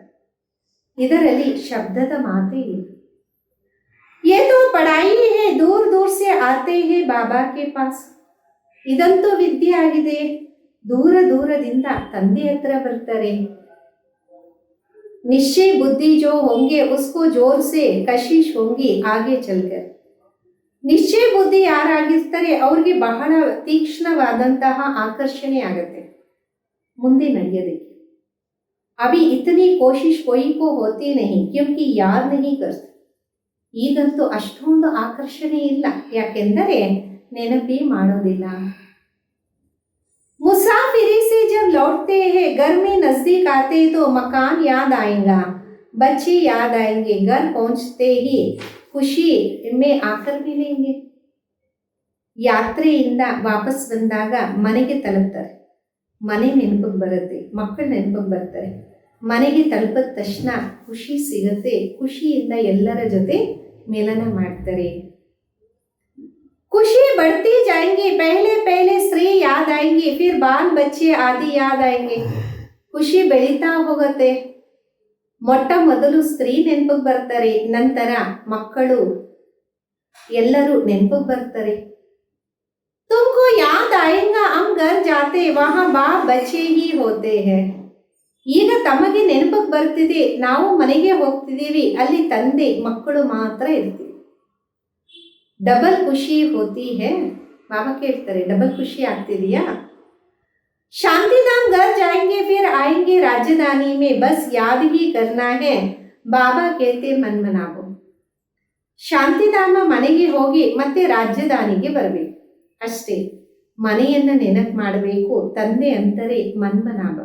ಇದರಲ್ಲಿ ಶಬ್ದದ ಮಾತೇ ಇಲ್ಲ. ये तो पढ़ाई है, दूर दूर से आते हैं बाबा के पास. ಇದಂತೂ ವಿದ್ಯೆ ಆಗಿದೆ, ದೂರ ದೂರದಿಂದ ತಂದೆ ಹತ್ರ ಬರ್ತಾರೆ. निश्चय बुद्धि जो होंगे उसको जोर से कशिश होंगी आगे चलकर. ನಿಶ್ಚಯ ಬುದ್ಧಿ ಯಾರಾಗಿರ್ತಾರೆ ಅವ್ರಿಗೆ ಬಹಳ ತೀಕ್ಷ್ಣವಾದಂತಹ ಆಕರ್ಷಣೆ ಆಗತ್ತೆ ಮುಂದೆ ನಡೆಯೋದಕ್ಕೆ. ಅಭಿ ಇತನಿ ಕೋಶಿಶ್ कोई को होती नहीं क्योंकि याद नहीं करते. ಈಗಂತೂ ಅಷ್ಟೊಂದು ಆಕರ್ಷಣೆ ಇಲ್ಲ, ಯಾಕೆಂದರೆ ನೆನಪೇ ಮಾಡೋದಿಲ್ಲ. मुसाफिरी से जब लौटते हैं घर में नजदीक आते तो मकान याद आएगा, बच्चे याद आएंगे, घर पहुंचते ही ಖುಷಿ ಎಮ್ಮೆ ಆಕರ್ मिलेंगे. ಯಾತ್ರೆಯಿಂದ ವಾಪಸ್ ಬಂದಾಗ ಮನೆಗೆ ತಲುಪ್ತಾರೆ, ಮನೆ ನೆನಪಿಗೆ ಬರುತ್ತೆ, ಮಕ್ಕಳು ನೆನಪಿಗೆ ಬರ್ತಾರೆ. ಮನೆಗೆ ತಲುಪಿದ ತಕ್ಷಣ ಖುಷಿ ಸಿಗುತ್ತೆ, ಖುಷಿಯಿಂದ ಎಲ್ಲರ ಜೊತೆ ಮಿಲನ ಮಾಡ್ತಾರೆ. ಖುಷಿ बढ़ती जाएंगे, पहले पहले स्त्री याद आएंगे, फिर बाल बच्चे आदि याद आएंगे. ಖುಷಿ ಬೆಳೀತಾ ಹೋಗುತ್ತೆ. ಮೊಟ್ಟ ಮೊದಲು ಸ್ತ್ರೀ ನೆನಪಿಗೆ ಬರ್ತಾರೆ, ನಂತರ ಮಕ್ಕಳು ಎಲ್ಲರೂ ನೆನಪಿಗೆ ಬರ್ತಾರೆ. ತುಮಕೋ ಯಾದ್ ಆಯೇಗಾ ಹಮ್ ಘರ್ ಜಾತೆ ವಹಾ ಬಾಪ್ ಬಚ್ಚೆ ಹಿ ಹೋತೆ ಹೈ. ಈಗ ತಮಗೆ ನೆನಪಿಗೆ ಬರ್ತಿದೆ, ನಾವು ಮನೆಗೆ ಹೋಗ್ತಿದ್ದೀವಿ, ಅಲ್ಲಿ ತಂದೆ ಮಕ್ಕಳು ಮಾತ್ರ ಇರ್ತೀವಿ. ಡಬಲ್ ಖುಷಿ ಹೋತಿ ಹೈ. ಬಾಬಾ ಕೇಳ್ತಾರೆ, ಡಬಲ್ ಖುಷಿ ಆಗ್ತಿದೆಯಾ? शांतिधाम घर जाएंगे फिर आएंगे राजधानी में, बस याद ही करना है. ಬಾಬಾ कहते मन मनावो. ಶಾಂತಿಧಾಮ ಮನೆಗೆ ಹೋಗಿ ಮತ್ತೆ ರಾಜಧಾನಿಗೆ ಬರಬೇಕು ಅಷ್ಟೇ. ಮನೆಯನ್ನ ನೆನಪು ಮಾಡಬೇಕು. ತಂದೆ ಅಂತಾರೆ ಮನ್ಮನಾಭ.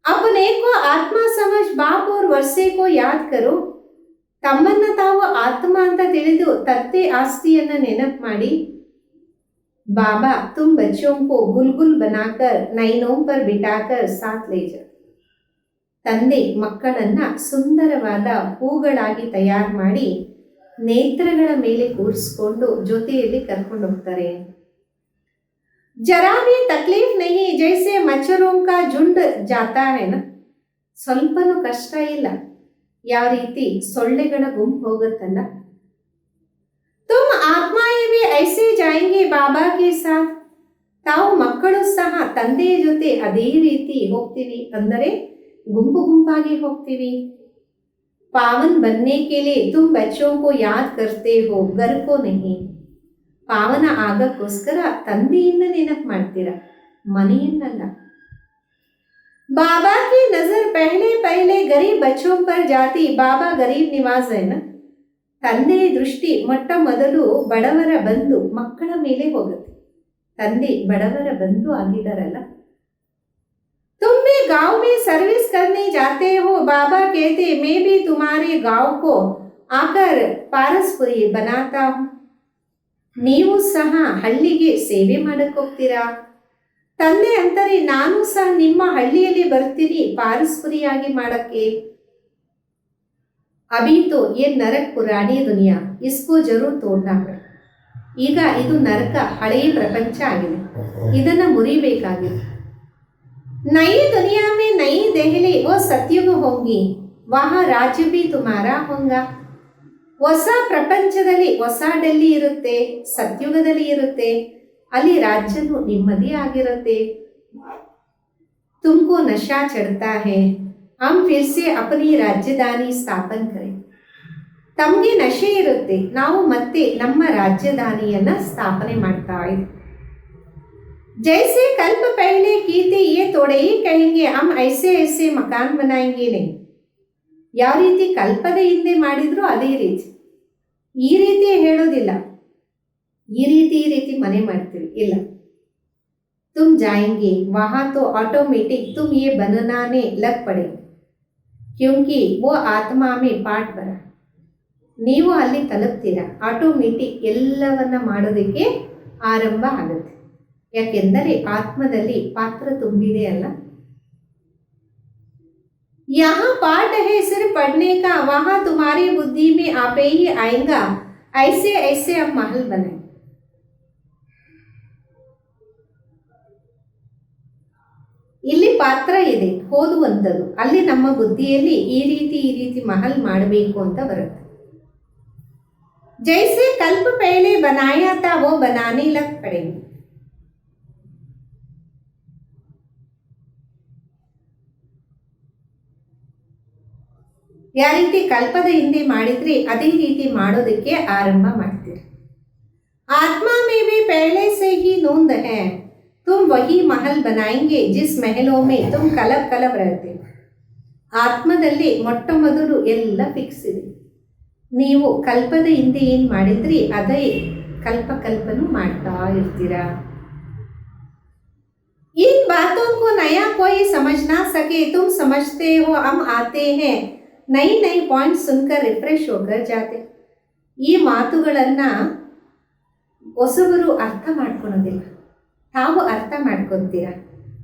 अपने को आत्मा समझ बाप और वर्षे को याद करो. ತಮ್ಮನ್ನ ತಾವು ಆತ್ಮ ಅಂತ ತಿಳಿದು ತತ್ತೆ ಆಸ್ತಿಯನ್ನ ನೆನಪು ಮಾಡಿ. बाबा तुम बच्चों को गुलगुल बनाकर नैनों पर बिठाकर साथ ले जाओ. ತಂದೆ ಮಕ್ಕಳನ್ನ ಸುಂದರವಾದ ಹೂಗಳಾಗಿ ತಯಾರು ಮಾಡಿ ನೇತ್ರಗಳ ಮೇಲೆ ಕೂರಿಸಿಕೊಂಡು ಜೊತೆಯಲ್ಲಿ ಕರ್ಕೊಂಡು ಹೋಗ್ತಾರೆ. ಜರಾ ಭಿ ತಕ್ಲೀಫ್ ನಹಿ, ಜೈಸೆ ಮಚ್ಚರೋं का झुंड जाता है ना. ಸ್ವಲ್ಪನೂ ಕಷ್ಟ ಇಲ್ಲ, ಯಾವ ರೀತಿ ಸೊಳ್ಳೆಗಳ ಗುಂಪು ಹೋಗುತ್ತಲ್ಲ. तुम आत्माएं भी ऐसे जाएंगे बाबा के साथ. ತಾವು ಮಕ್ಕಳು ಸಹ ತಂದೆಯ ಜೊತೆ ಅದೇ ರೀತಿ ಹೋಗ್ತೀವಿ, ಅಂದರೆ ಗುಂಪು ಗುಂಪಾಗಿ ಹೋಗ್ತೀವಿ. पावन बनने के लिए तुम बच्चों को याद करते हो, घर को नहीं. ಪಾವನ ಆಗಕ್ಕೋಸ್ಕರ ತಂದೆಯನ್ನ ನೆನಪು ಮಾಡ್ತೀರಾ, ಮನೆಯನ್ನಲ್ಲ. बाबा की नजर पहले पहले गरीब बच्चों पर जाती. बाबा गरीब निवास है ना. ತಂದೆಯ ದೃಷ್ಟಿ ಮೊಟ್ಟ ಮೊದಲು ಬಡವರ ಬಂಧು ಮಕ್ಕಳ ಮೇಲೆ ಹೋಗುತ್ತೆ. ತಂದೆ ಬಡವರ ಬಂಧು ಆಗಿದಾರಲ್ಲ. तुम भी गांव में सर्विस करने जाते हो. बाबा कहते मैं भी तुम्हारे गांव को आकर पारसपुरी बनाता हूं. ನೀವು ಸಹ ಹಳ್ಳಿಗೆ ಸೇವೆ ಮಾಡಕ್ಕೆ ಹೋಗ್ತೀರಾ. ತಂದೆ ಅಂತಾರೆ ನಾನು ಸಹ ನಿಮ್ಮ ಹಳ್ಳಿಯಲ್ಲಿ ಬರ್ತೀನಿ ಪಾರಸ್ಪುರಿಯಾಗಿ ಮಾಡಕ್ಕೆ. अभी तो ये नरक पुरानी दुनिया, इसको जरूर तोड़ना है. ಈಗ ಇದು ನರಕ, ಹಳೆಯ ಪ್ರಪಂಚ ಆಗಿದೆ, ಇದನ್ನ ಮುರಿಬೇಕಾಗಿದೆ. नई दुनिया में नई दहली वो सतयुग होंगी, वहाँ राज्य भी तुम्हारा होगा. ಹೊಸ ಪ್ರಪಂಚದಲ್ಲಿ ಹೊಸ ಡೆಲ್ಲಿ ಇರುತ್ತೆ, ಸತ್ಯುಗದಲ್ಲಿ ಇರುತ್ತೆ, ಅಲ್ಲಿ ರಾಜ್ಯನು ನಿಮ್ಮದೇ ಆಗಿರುತ್ತೆ. तुमको नशा चढ़ता है, हम फिर से अपनी राजधानी स्थापन करें. ತಮಗೆ ನಶೆ ಇರುತ್ತೆ, ನಾವು ಮತ್ತೆ ನಮ್ಮ ರಾಜಧಾನಿಯನ್ನ ಸ್ಥಾಪನೆ ಮಾಡ್ತಾ ಇದ್ದೀವಿ. जैसे कल्प पहले की थी ये थोड़े ही कहेंगे हम ऐसे ऐसे मकान बनाएंगे नहीं. ಯಾವ ರೀತಿ ಕಲ್ಪದ ಹಿಂದೆ ಮಾಡಿದ್ರು ಅದೇ ರೀತಿ, ಈ ರೀತಿ ಹೇಳೋದಿಲ್ಲ ಈ ರೀತಿ ಮನೆ ಮಾಡ್ತೀವಿ ಇಲ್ಲ. तुम जाएंगे वहां तो ऑटोमेटिक तुम ये बनने लग पड़ेंगे, क्योंकि वो आत्मा में पाठ बरा. ನೀವು ಅಲ್ಲಿ ತಲುಪ್ತೀರಾ, ಆಟೋಮೆಟಿಕ್ ಎಲ್ಲವನ್ನ ಮಾಡೋದಕ್ಕೆ ಆರಂಭ ಆಗುತ್ತೆ. ಯಾಕೆಂದರೆ ಆತ್ಮದಲ್ಲಿ ಪಾತ್ರ ತುಂಬಿದೆ ಅಲ್ಲ. यहाँ पाठ है सिर्फ पढ़ने का, वहां तुम्हारी बुद्धि में आपे ही आएगा ऐसे ऐसे अब महल बने. ಇಲ್ಲಿ ಪಾತ್ರ ಇದೆ ಓದುವಂಥದ್ದು, ಅಲ್ಲಿ ನಮ್ಮ ಬುದ್ಧಿಯಲ್ಲಿ ಈ ರೀತಿ ಮಹಲ್ ಮಾಡಬೇಕು ಅಂತ ಬರುತ್ತೆ. ಜೈಸೆ ಕಲ್ಪ ಪಹಲೆ ಬನಾಯಾ ತಾ ವೋ ಬನಾನೆ ಲಗ್ ಪಡೆಂಗೆ. ಯಾವ ರೀತಿ ಕಲ್ಪದ ಹಿಂದೆ ಮಾಡಿದ್ರೆ ಅದೇ ರೀತಿ ಮಾಡೋದಕ್ಕೆ ಆರಂಭ ಮಾಡ್ತೀರಿ. आत्मा में भी पहले से ही नूंद है, तुम वही महल बनाएंगे जिस महलों में तुम कलब कलब रहते. ಆತ್ಮದಲ್ಲಿ ಮೊಟ್ಟ ಮೊದಲು ಎಲ್ಲ ಫಿಕ್ಸ್ ಇದೆ. ನೀವು ಕಲ್ಪದ ಹಿಂದೆ ಏನು ಮಾಡಿದ್ರಿ ಅದೇ ಕಲ್ಪನು ಮಾಡ್ತಾ ಇರ್ತೀರಾ. इन बातों को नया कोई समझ ना सके, तुम समझते हो हम आते हैं नई नई पॉइंट सुनकर रिफ्रेश होकर जाते. ಈ ಮಾತುಗಳನ್ನ ಹೊಸಬರು ಅರ್ಥ ಮಾಡ್ಕೊಳೋದಿಲ್ಲ, ತಾವು ಅರ್ಥ ಮಾಡ್ಕೊತೀರ.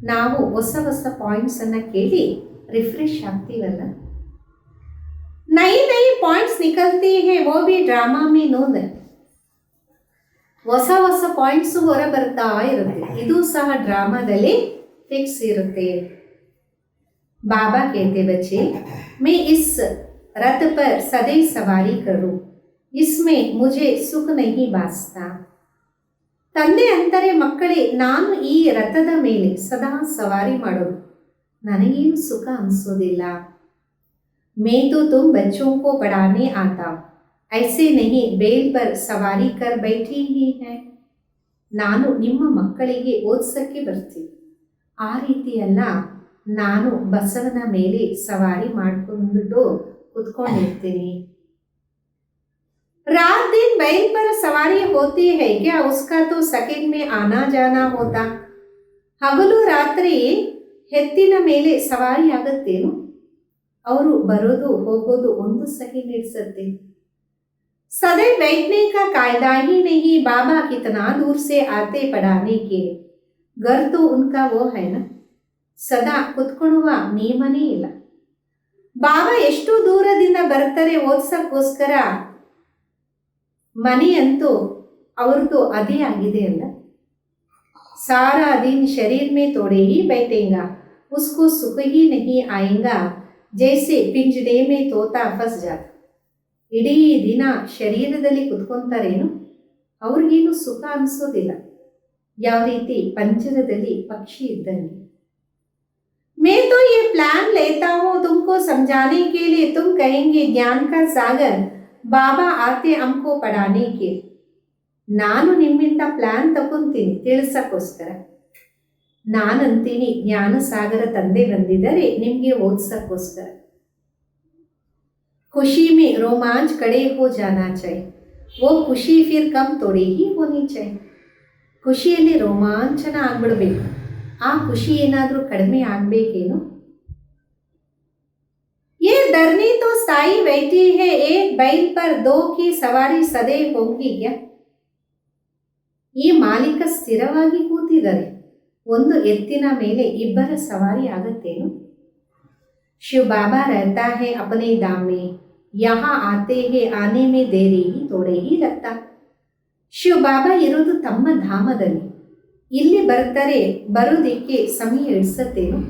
ನಾವು ಹೊಸ ಪಾಯಿಂಟ್ಸನ್ನು ಕೇಳಿ ರಿಫ್ರೆಶ್ ಆಗ್ತೀವಲ್ಲ. ನೈ ನೈ ಪಾಯಿಂಟ್ಸ್ ನಿಕಲ್ತಿ ಹೇ ವೋ ಬಿ ಡ್ರಾಮಾ ಮೇ ನೋಂದ. ಹೊಸ ಪಾಯಿಂಟ್ಸು ಹೊರ ಬರ್ತಾ ಇರುತ್ತೆ, ಇದು ಸಹ ಡ್ರಾಮಾದಲ್ಲಿ ಫಿಕ್ಸ್ ಇರುತ್ತೆ. ಬಾಬಾ कहते बच्चे मैं इस रथ पर सदैव सवारी करूं, इसमें मुझे सुख नहीं बासता. ತಂದೆ ಅಂತಾರೆ, ಮಕ್ಕಳೇ ನಾನು ಈ ರಥದ ಮೇಲೆ ಸದಾ ಸವಾರಿ ಮಾಡೋದು, ನನಗೇನು ಸುಖ ಅನಿಸೋದಿಲ್ಲ. मैं तो तुम बच्चों को पढ़ाने आता, ऐसे नहीं बैल पर सवारी कर बैठी ही है. ನಾನು ನಿಮ್ಮ ಮಕ್ಕಳಿಗೆ ಓದಿಸಕ್ಕೆ ಬರ್ತೀನಿ, ಆ ರೀತಿಯಲ್ಲ ನಾನು ಬಸವನ ಮೇಲೆ ಸವಾರಿ ಮಾಡ್ಕೊಂಡು ಕುತ್ಕೊಂಡಿರ್ತೀನಿ. रात दिन बैल पर सवारी होती है क्या, उसका तो सेकंड में आना जाना होता. ಹಗಲು ರಾತ್ರಿ ಎತ್ತಿನ ಮೇಲೆ ಸವಾರಿ ಆಗುತ್ತೇನು, ಅವರು ಬರೋದು ಹೋಗೋದು ಒಂದು ಸೆಕೆಂಡ್ ಹಿಡಿಸುತ್ತೆ. सदैव बैठने का कायदा ही नहीं, बाबा कितना दूर से आते पढ़ाने के, घर तो उनका वो है ना. ಸದಾ ಕುತ್ಕೊಳ್ಳುವ ನಿಯಮನೇ ಇಲ್ಲ. ಬಾಬಾ ಎಷ್ಟು ದೂರದಿಂದ ಬರ್ತಾರೆ ಓದ್ಸಕ್ಕೋಸ್ಕರ, ಮನೆಯಂತೂ ಅವ್ರದ್ದು ಅದೇ ಆಗಿದೆ ಅಲ್ಲ. सारा दिन शरीर में तोड़े ही बैठेगा, उसको सुख ही नहीं आएगा, जैसे पिंजरे में तोता फंस जाता. ಇಡೀ ದಿನ ಶರೀರದಲ್ಲಿ ಕುತ್ಕೊಂತಾರೇನು, ಅವ್ರಿಗೇನು ಸುಖ ಅನಿಸೋದಿಲ್ಲ, ಯಾವ ರೀತಿ ಪಂಜರದಲ್ಲಿ ಪಕ್ಷಿ ಇದ್ದಂಗೆ. मैं तो ये प्लान लेता हूँ तुमको समझाने के लिए, तुम कहेंगे ज्ञान का सागर ಬಾಬಾ ಆತೆ हमको पढ़ाने के. ನಾನು ನಿಮ್ಮಿಂದ ಪ್ಲಾನ್ ತಗೊಂತೀನಿ ತಿಳಿಸಕ್ಕೋಸ್ಕರ. ನಾನಂತೀನಿ ಜ್ಞಾನ ಸಾಗರ ತಂದೆ ಬಂದಿದ್ದಾರೆ ನಿಮಗೆ ಓದಿಸಕ್ಕೋಸ್ಕರ. खुशी में रोमांच खड़े हो जाना चाहिए, वो खुशी फिर कम थोड़ी ही होनी चाहिए. ಖುಷಿಯಲ್ಲಿ ರೋಮಾಂಚನ ಆಗ್ಬಿಡ್ಬೇಕು, ಆ ಖುಷಿ ಏನಾದರೂ ಕಡಿಮೆ ಆಗಬೇಕೇನು. ये डरनी तो साई बैठी है, एक बैल पर दो की सवारी सदैव होगी क्या. ಈ ಮಾಲೀಕ ಸ್ಥಿರವಾಗಿ ಕೂತಿದ್ದಾರೆ, ಒಂದು ಎತ್ತಿನ ಮೇಲೆ ಇಬ್ಬರ ಸವಾರಿ ಆಗತ್ತೇನು. शिव बाबा रहता है अपने धाम में, यहाँ आते हैं आने में देरी ही थोड़े ही लगता. ಶಿವ ಬಾಬಾ ಇರೋದು ತಮ್ಮ ಧಾಮದಲ್ಲಿ, ಇಲ್ಲಿ ಬರ್ತಾರೆ ಬರೋದಿಕ್ಕೆ ಸಮಯ ಹಿಡಿಸತ್ತೇನು.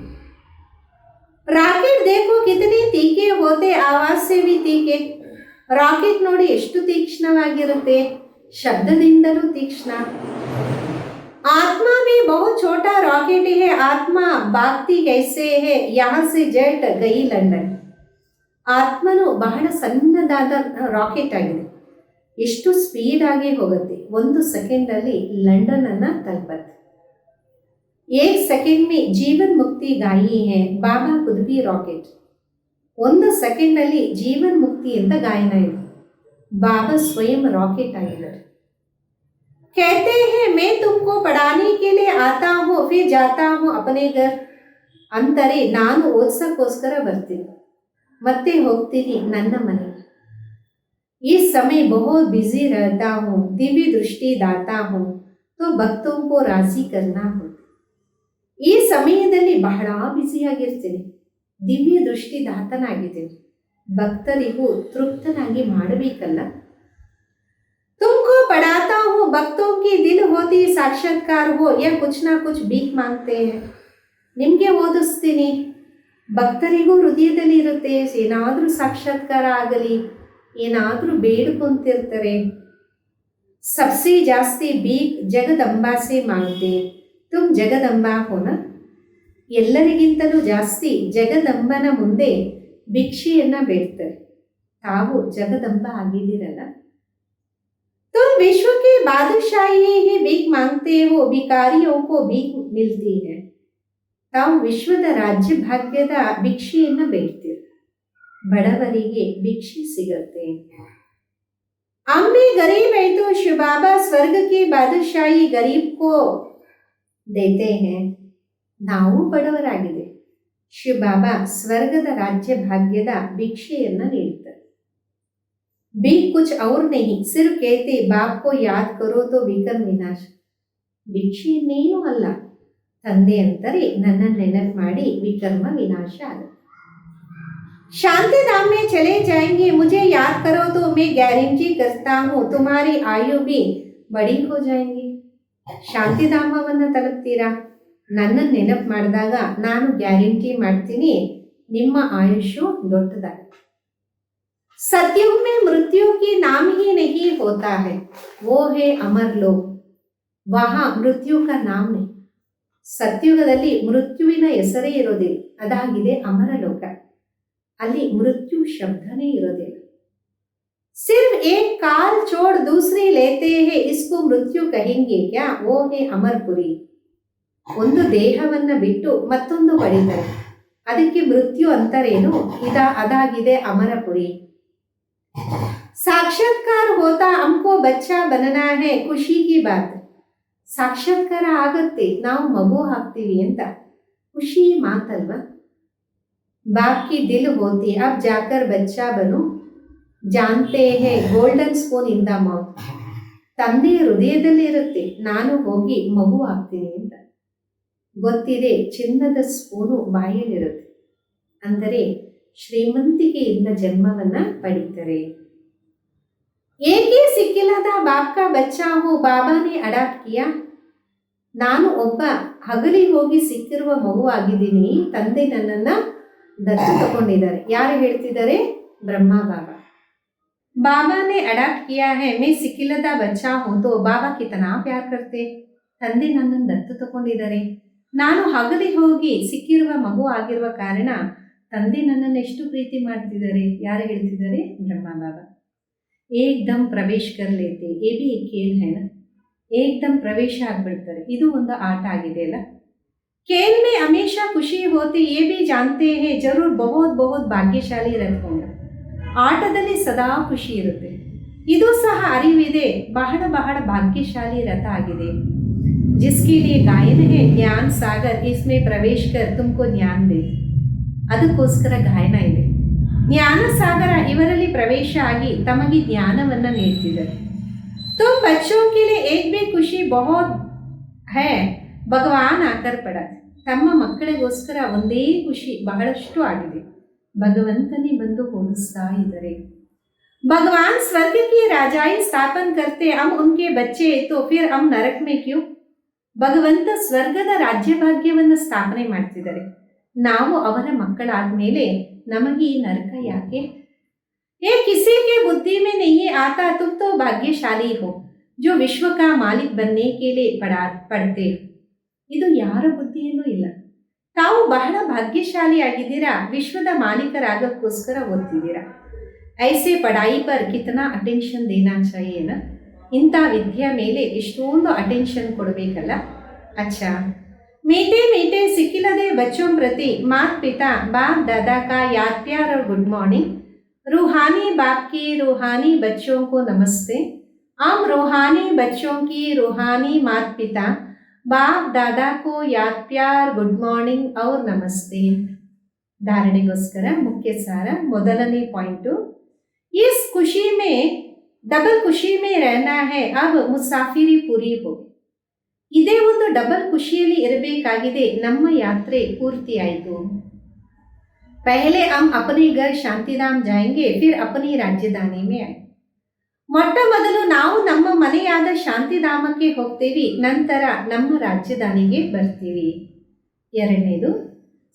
ರಾಕೆಟ್ देखो कितने तीखे होते, आवाज से भी तीखे. ರಾಕೆಟ್ ನೋಡಿ ಎಷ್ಟು ತೀಕ್ಷ್ಣವಾಗಿರುತ್ತೆ, ಶಬ್ದದಿಂದಲೂ ತೀಕ್ಷ್ಣ. आत्मा भी बहुत छोटा रॉकेट है, आत्मा भागती कैसे है, यहाँ से जेट गई लंडन. ಆತ್ಮನು ಬಹಳ ಸಣ್ಣದಾದ ರಾಕೆಟ್ ಆಗಿದೆ, ಎಷ್ಟು ಸ್ಪೀಡ್ ಆಗಿ ಹೋಗುತ್ತೆ, ಒಂದು ಸೆಕೆಂಡಲ್ಲಿ ಲಂಡನ್ ಅನ್ನ ತಲುಪತ್ತೆ. एक सेकंड में जीवन मुक्ति गाई है, बाबा खुद भी रॉकेट. ಒಂದು ಸೆಕೆಂಡಲ್ಲಿ ಜೀವನ್ ಮುಕ್ತಿ ಅಂತ ಗಾಯನ ಇದೆ, ಬಾಬಾ ಸ್ವಯಂ ರಾಕೆಟ್ ಆಗಿದ್ದಾರೆ. कहते हैं मैं तुमको पढ़ाने के लिए आता हूँ फिर जाता हूँ अपने घर. ಅಂತಾರೆ ನಾನು ಓದಿಸಕ್ಕೋಸ್ಕರ ಬರ್ತೀನಿ ಮತ್ತೆ ಹೋಗ್ತೀನಿ ನನ್ನ ಮನೆಗೆ. इस समय बहुत बिजी रहता हूँ, दिव्य दृष्टि दाता हूँ, तो भक्तों को राजी करना हो. ಈ ಸಮಯದಲ್ಲಿ ಬಹಳ ಬ್ಯುಸಿಯಾಗಿರ್ತೀನಿ, ದಿವ್ಯ ದೃಷ್ಟಿ ದಾತನಾಗಿದ್ದೀನಿ, ಭಕ್ತರಿಗೂ ತೃಪ್ತನಾಗಿ ಮಾಡಬೇಕಲ್ಲ. तुमको पढ़ाता हूँ भक्तों की दिल होती साक्षात्कार हो, या कुछ ना कुछ भीख मांगते हैं. ನಿಮಗೆ ಓದಿಸ್ತೀನಿ. ಭಕ್ತರಿಗೂ ಹೃದಯದಲ್ಲಿ ಇರುತ್ತೆ, ಏನಾದರೂ ಸಾಕ್ಷಾತ್ಕಾರ ಆಗಲಿ, ಏನಾದರೂ ಬೇಡ್ಕೊಂತಿರ್ತಾರೆ. सबसे ಜಾಸ್ತಿ ಭೀಕ್ ಜಗದಂಬಾ ಸೆ ಮಾಂಗ್ತೆ, ತುಮ್ ಜಗದಂಬಾ ಹೋನ. ಎಲ್ಲರಿಗಿಂತಲೂ ಜಾಸ್ತಿ ಜಗದಂಬನ ಮುಂದೆ ಭಿಕ್ಷೆಯನ್ನ ಬೇಡ್ತಾರೆ. ತಾವು ಜಗದಂಬ ಆಗಿದ್ದೀರಲ್ಲ. ತುಮ್ ವಿಶ್ವ के बादशाही ही भीख मांगते हो, भिखारियों को भीख मिलती है. ತಾವು ವಿಶ್ವದ ರಾಜ್ಯ ಭಾಗ್ಯದ ಭಿಕ್ಷೆಯನ್ನ ಬೇಡ್ತೀರ, ಬಡವರಿಗೆ ಭಿಕ್ಷೆ ಸಿಗತ್ತೆ. ಅಮ್ಮೆ ಗರೀಬ್ है तो शिव बाबा स्वर्ग की बादशाही गरीब को देते हैं. ನಾವು ಬಡವರಾಗಿದೆ, ಶಿವ ಬಾಬಾ ಸ್ವರ್ಗದ ರಾಜ್ಯ ಭಾಗ್ಯದ ಭಿಕ್ಷೆಯನ್ನ ನೀಡ್ತಾರೆ. भीख कुछ और नहीं, सिर्फ कहते बाप को याद करो तो विकर्म विनाश. ಭಿಕ್ಷೆ ಇನ್ನೇನು ಅಲ್ಲ, ತಂದೆ ಅಂತಾರೆ ನನ್ನನ್ನು ನೆನಪು ಮಾಡಿ ವಿಕರ್ಮ ವಿನಾಶ ಆಗುತ್ತೆ. शांति धाम में चले जाएंगे, मुझे याद करो तो मैं गारंटी करता हूँ तुम्हारी आयु भी बड़ी हो जाएंगी. ಶಾಂತಿಧಾಮವನ್ನು ತಲುಪ್ತೀರಾ, ನನ್ನನ್ನು ನೆನಪು ಮಾಡಿದಾಗ ನಾನು ಗ್ಯಾರಂಟಿ ಮಾಡ್ತೀನಿ ನಿಮ್ಮ ಆಯುಷ್ಯು ದೊಡ್ಡದಾಗುತ್ತೆ. सतयुग में मृत्यु की नाम ही नहीं होता है, वो है अमर लोक. वहाँ मृत्यु का नाम नहीं. ಸತ್ಯುಗದಲ್ಲಿ ಮೃತ್ಯುವಿನ ಹೆಸರೇ ಇರೋದಿಲ್ಲ, ಅದಾಗಿದೆ ಅಮರ ಲೋಕ. ಅಲ್ಲಿ ಮೃತ್ಯು ಶಬ್ದನೇ ಇರೋದಿಲ್ಲ. सिर्फ एक काल छोड़ दूसरी लेते हैं, इसको मृत्यु कहेंगे क्या, वो है अमरपुरी. ಒಂದು ದೇಹವನ್ನ ಬಿಟ್ಟು ಮತ್ತೊಂದು ಪಡಿತಾರೆ, ಅದಕ್ಕೆ ಮೃತ್ಯು ಅಂತಾರೇನು, ಅದಾಗಿದೆ ಅಮರಪುರಿ. ಸಾಕ್ಷಾತ್ಕಾರ ಹೋತಾ हमको बच्चा बनना है, ಖುಷಿ की बात. ಸಾಕ್ಷಾತ್ಕಾರ ಆಗತ್ತೆ, ನಾವು ಮಗು ಹಾಕ್ತೀವಿ ಅಂತ ಖುಷಿ ಮಾತಲ್ವಾ. बाप की दिल होती अब जाकर बच्चा बनो, जानते हैं golden spoon in the mouth. ತಂದೆಯ ಹೃದಯದಲ್ಲಿ ಇರುತ್ತೆ, ನಾನು ಹೋಗಿ ಮಗು ಆಗ್ತೀನಿ ಅಂತ ಗೊತ್ತಿದೆ. ಚಿನ್ನದ ಸ್ಪೂನು ಬಾಯಲ್ಲಿರುತ್ತೆ, ಅಂದರೆ ಶ್ರೀಮಂತಿಕೆಯಿಂದ ಜನ್ಮವನ್ನ ಪಡಿತಾರೆ. ಏಕೆ ಸಿಕ್ಕಿಲ್ಲದ ಬಾಪ್ಕ ಬಚ್ಚಾ ಹೋ, ಬಾಬಾನೇ ಅಡಾಪ್ಟ್ ಕಿಯಾ. ನಾನು ಒಬ್ಬ ಹಗಲಿ ಹೋಗಿ ಸಿಕ್ಕಿರುವ ಮಗು ಆಗಿದ್ದೀನಿ, ತಂದೆ ನನ್ನನ್ನ ದತ್ತು ತಗೊಂಡಿದ್ದಾರೆ. ಯಾರು ಹೇಳ್ತಿದ್ದಾರೆ, ಬ್ರಹ್ಮ ಬಾಬಾ. ಬಾಬಾನೇ ಅಡಾಪ್ಟ್ ಕಿಯಾ ಹೈ, ಮೇ ಸಿಕ್ಕಿಲ್ಲದ ಬಚ್ಚಾ ಹೋ ತೋ ಬಾಬಾ ಕಿತನಾ ಪ್ಯಾರ್ ಕರ್ತೆ. ತಂದೆ ನನ್ನನ್ನು ದತ್ತು ತಗೊಂಡಿದ್ದಾರೆ, ನಾನು ಹಗಲಿ ಹೋಗಿ ಸಿಕ್ಕಿರುವ ಮಗು ಆಗಿರುವ ಕಾರಣ ತಂದೆ ನನ್ನನ್ನು ಎಷ್ಟು ಪ್ರೀತಿ ಮಾಡ್ತಿದ್ದಾರೆ. ಯಾರು ಹೇಳ್ತಿದ್ದಾರೆ, ಬ್ರಹ್ಮ ಬಾಬಾ. ಏಕ್ದಮ್ ಪ್ರವೇಶ ಕರ್ ಲೇತೆ, ಏ ಬಿ ಖೇಲ್ ಹೈನ. ಏಕ್ದಮ್ ಪ್ರವೇಶ ಆಗ್ಬಿಡ್ತಾರೆ, ಇದು ಒಂದು ಆಟ ಆಗಿದೆ ಅಲ್ಲ. खेल में हमेशा खुशी होती, ये भी जानते हैं जरूर बहुत बहुत ಭಾಗ್ಯಶಾಲಿ रहते. ಆಟದಲ್ಲಿ ಸದಾ ಖುಷಿ ಇರುತ್ತೆ, ಇದು ಸಹ ಅರಿವಿದೆ, ಬಹಳ ಬಹಳ ಭಾಗ್ಯಶಾಲಿ ರಥ ಆಗಿದೆ. जिसके लिए गायन है ज्ञान सागर, इसमें प्रवेश कर तुमको ज्ञान दे. ಅದಕ್ಕೋಸ್ಕರ ಗಾಯನ ಇದೆ. ಜ್ಞಾನ ಸಾಗರ ಇವರಲ್ಲಿ ಪ್ರವೇಶ ಆಗಿ ತಮಗೆ ಜ್ಞಾನವನ್ನ ನೀಡ್ತಿದ್ದಾರೆ. तुम बच्चों के लिए एक भी खुशी बहुत है, ಭಗವಾನ್ ಆಕರ್ ಪಡ. ತಮ್ಮ ಮಕ್ಕಳಿಗೋಸ್ಕರ ಒಂದೇ ಖುಷಿ ಬಹಳಷ್ಟು ಆಗಿದೆ, ಭಗವಂತನೇ ಬಂದು ಹೋಲಿಸ್ತಾ ಇದ್ದಾರೆ. ಭಗವಾನ್ ಸ್ವರ್ಗ ಕಿ ರಾಜಾಯಿ ಸ್ಥಾಪನ್ ಕರ್ತೆ, हम उनके बच्चे तो फिर हम नरक में क्यों. ಭಗವಂತ ಸ್ವರ್ಗದ ರಾಜ್ಯ ಭಾಗ್ಯವನ್ನು ಸ್ಥಾಪನೆ ಮಾಡ್ತಿದ್ದಾರೆ, ನಾವು ಅವರ ಮಕ್ಕಳಾದ ಮೇಲೆ ನಮಗೆ ಈ ನರಕ ಯಾಕೆ. ये किसी के बुद्धि में नहीं आता, तुम तो भाग्यशाली हो जो विश्व का मालिक बनने के लिए पढ़ते. ಇದು ಯಾರ ಬುದ್ಧಿಯಲ್ಲೂ ಇಲ್ಲ, ತಾವು ಬಹಳ ಭಾಗ್ಯಶಾಲಿ ಆಗಿದ್ದೀರಾ, ವಿಶ್ವದ ಮಾಲೀಕರಾಗಕ್ಕೋಸ್ಕರ ಓದ್ತಿದ್ದೀರಾ. ಐಸೆ ಪಡಾಯಿ ಪರ್ ಕಿತನಾ ಅಟೆನ್ಷನ್ ದೇನಾ ಚಾಹಿಯೇನ. ಇಂಥ ವಿದ್ಯೆ ಮೇಲೆ ಎಷ್ಟೊಂದು ಅಟೆನ್ಷನ್ ಕೊಡಬೇಕಲ್ಲ. ಅಚ್ಚಾ, मीठे मीठे सिक्किलदे बच्चों प्रति मात पिता बाप दादा का याद प्यार और गुड मॉर्निंग. रूहानी बाप की रूहानी बच्चों को नमस्ते. हम रूहानी बच्चों की रूहानी मात पिता बाप दादा को याद प्यार गुड मॉर्निंग और नमस्ते. ಧಾರಣೆಗೋಸ್ಕರ ಮುಖ್ಯ ಸಾರ. ಮೊದಲನೇ ಪಾಯಿಂಟು, इस खुशी में डबल खुशी में रहना है, अब मुसाफिरी पूरी हो. ಇದೇ ಒಂದು ಡಬಲ್ ಖುಷಿಯಲ್ಲಿ ಇರಬೇಕಾಗಿದೆ, ನಮ್ಮ ಯಾತ್ರೆ ಪೂರ್ತಿ ಆಯಿತು. पहले हम अपने घर शांतिधाम जाएंगे, फिर अपनी ರಾಜಧಾನಿ में आए. ಮೊಟ್ಟ ಮೊದಲು ನಾವು ನಮ್ಮ ಮನೆಯಾದ ಶಾಂತಿಧಾಮಕ್ಕೆ ಹೋಗ್ತೀವಿ, ನಂತರ ನಮ್ಮ ರಾಜಧಾನಿಗೆ ಬರ್ತೀವಿ. ಎರಡನೇದು,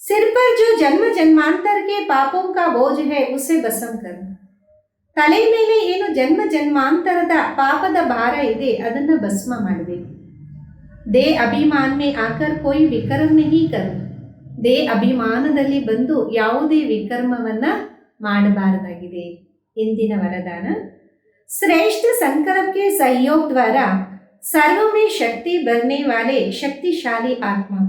सिर पर जो जन्म जन्मांतर के पापों का बोझ है उसे भस्म कर. ತಲೆ ಮೇಲೆ ಏನು ಜನ್ಮ ಜನ್ಮಾಂತರದ ಪಾಪದ ಭಾರ ಇದೆ ಅದನ್ನು ಭಸ್ಮ ಮಾಡಬೇಕು. ದೇ ಅಭಿಮಾನ್ ಮೇ ಆಕರ್ ಕೋಯಿ ವಿಕರ್ಮ ನಹೀ ಕರು. ದೇ ಅಭಿಮಾನದಲ್ಲಿ ಬಂದು ಯಾವುದೇ ವಿಕರ್ಮವನ್ನ ಮಾಡಬಾರದಾಗಿದೆ. ಇಂದಿನ ವರದಾನ, ಶ್ರೇಷ್ಠ ಸಂಕಲ್ಪ್ ಕೆ सहयोग द्वारा सर्व में शक्ति भरने वाले शक्तिशाली आत्मा.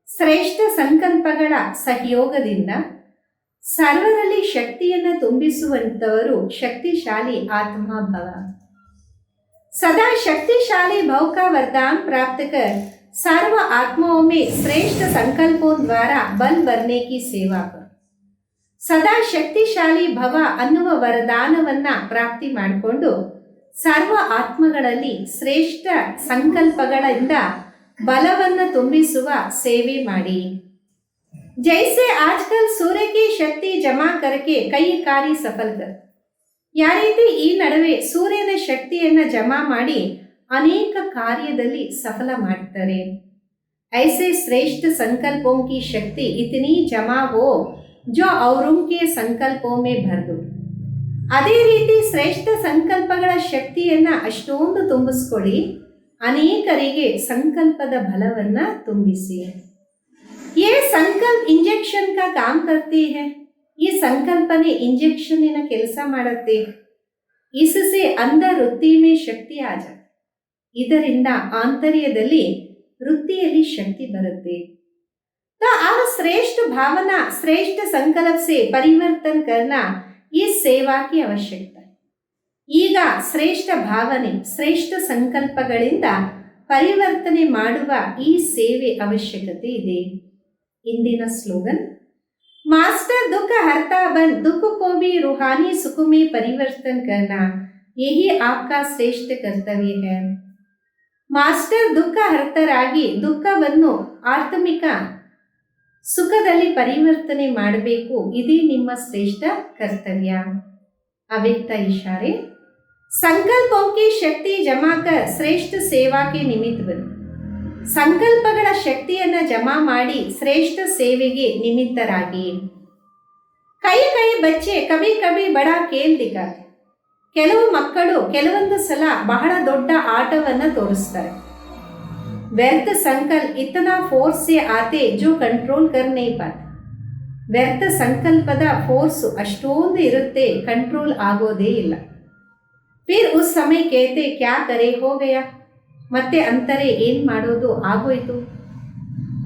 ಶ್ರೇಷ್ಠ ಸಂಕಲ್ಪಗಳ ಸಹಯೋಗದಿಂದ ಸರ್ವರಲ್ಲಿ ಶಕ್ತಿಯನ್ನು ತುಂಬಿಸುವಂಥವರು ಶಕ್ತಿಶಾಲಿ ಆತ್ಮಭವ. सदा शक्तिशाली भव का वरदान प्राप्त कर सर्व आत्माओं में श्रेष्ठ संकल्पों द्वारा बल भरने की सेवा कर. ಸದಾ ಶಕ್ತಿಶಾಲಿ ಭವ ಅನ್ನುವ ವರದಾನವನ್ನ ಪ್ರಾಪ್ತಿ ಮಾಡಿಕೊಂಡು ಸರ್ವ ಆತ್ಮಗಳಲ್ಲಿ ಶ್ರೇಷ್ಠ ಸಂಕಲ್ಪಗಳಿಂದ ಬಲವನ್ನು ತುಂಬಿಸುವ ಸೇವೆ ಮಾಡಿ. ಜೈಸೆ ಆಜ್ಕಲ್ ಸೂರ್ಯ ಕಿ ಶಕ್ತಿ ಜಮಾ ಕರಕೆ ಕೈ ಕಾರ್ಯ ಸಫಲ ಕರ್. ಯಾವ ರೀತಿ ಈ ನಡುವೆ ಸೂರ್ಯನ ಶಕ್ತಿಯನ್ನು ಜಮಾ ಮಾಡಿ ಅನೇಕ ಕಾರ್ಯದಲ್ಲಿ ಸಫಲ ಮಾಡ್ತಾರೆ. ಐಸೆ ಶ್ರೇಷ್ಠ ಸಂಕಲ್ಪೋं की शक्ति इतनी जमा हो जो औरों के संकल्पों में भर दो. ಅದೇ ರೀತಿ ಶ್ರೇಷ್ಠ ಸಂಕಲ್ಪಗಳ ಶಕ್ತಿಯನ್ನು ಅಷ್ಟೊಂದು ತುಂಬಿಸ್ಕೊಳ್ಳಿ, ಅನೇಕರಿಗೆ ಸಂಕಲ್ಪದ ಬಲವನ್ನ ತುಂಬಿಸಿ. ये संकल्प इंजेक्शन का काम करती है. ಈ ಸಂಕಲ್ಪನೆ ಇಂಜೆಕ್ಷನ್ನಿನ ಕೆಲಸ ಮಾಡುತ್ತೆ. इससे अंदर वृत्ति में शक्ति आ जाती. ಇದರಿಂದ ಆಂತರ್ಯದಲ್ಲಿ ವೃತ್ತಿಯಲ್ಲಿ ಶಕ್ತಿ ಬರುತ್ತೆ. तो अब श्रेष्ठ भावना श्रेष्ठ संकल्प से परिवर्तन करना इस सेवा की आवश्यकता. ಈಗ ಶ್ರೇಷ್ಠ ಭಾವನೆ ಶ್ರೇಷ್ಠ ಸಂಕಲ್ಪಗಳಿಂದ ಪರಿವರ್ತನೆ ಮಾಡುವ ಈ ಸೇವೆ ಅವಶ್ಯಕತೆ ಇದೆ. ಇಂದಿನ ಸ್ಲೋಗನ್, ಮಾಸ್ಟರ್ दुख हरता बन दुख को भी रूहानी सुख में परिवर्तन करना यही आपका श्रेष्ठ कर्तव्य है. ಮಾಸ್ಟರ್ ದುಃಖ ಹರ್ತರಾಗಿ ದುಃಖವನ್ನು ಆತ್ಮಿಕ ಸುಖದಲ್ಲಿ ಪರಿವರ್ತನೆ ಮಾಡಬೇಕು. ಇದೇ ನಿಮ್ಮ ಶ್ರೇಷ್ಠ ಕರ್ತವ್ಯ. ಅವ್ಯಕ್ತ ಇಶಾರೆ, ಸಂಕಲ್ಪೋं की शक्ति जमा कर श्रेष्ठ सेवा के निमित्त बनो. ಸಂಕಲ್ಪಗಳ ಶಕ್ತಿಯನ್ನು ಜಮಾ ಮಾಡಿ ಶ್ರೇಷ್ಠ ಸೇವೆಗೆ ನಿಮಿತ್ತರಾಗಿ. ಕೈ ಕೈ ಬಚ್ಚೆ ಕವಿ ಕವಿ ಬಡ ಕೇಲ್ ದಿಕ್ಕಾತೆ. ಕೆಲವು ಮಕ್ಕಳು ಕೆಲವೊಂದು ಸಲ ಬಹಳ ದೊಡ್ಡ ಆಟವನ್ನು ತೋರಿಸ್ತಾರೆ. ವ್ಯರ್ಥ ಸಂಕಲ್ಪ ಇತನಾ ಫೋರ್ಸ್ ಸೆ ಆತೆ ಜೋ ಕಂಟ್ರೋಲ್ ಕರ್ ನಹೀ ಪಾತೆ. ವ್ಯರ್ಥ ಸಂಕಲ್ಪದ ಫೋರ್ಸು ಅಷ್ಟೊಂದು ಇರುತ್ತೆ, ಕಂಟ್ರೋಲ್ ಆಗೋದೇ ಇಲ್ಲ. ಫಿರ್ ಉಸ್ ಸಮಯ ಕೇತೆ ಕ್ಯಾ ಕರೆ ಹೋ ಗಯಾ. ಮತ್ತೆ ಅಂತಾರೆ ಏನು ಮಾಡೋದು, ಆಗೋಯ್ತು.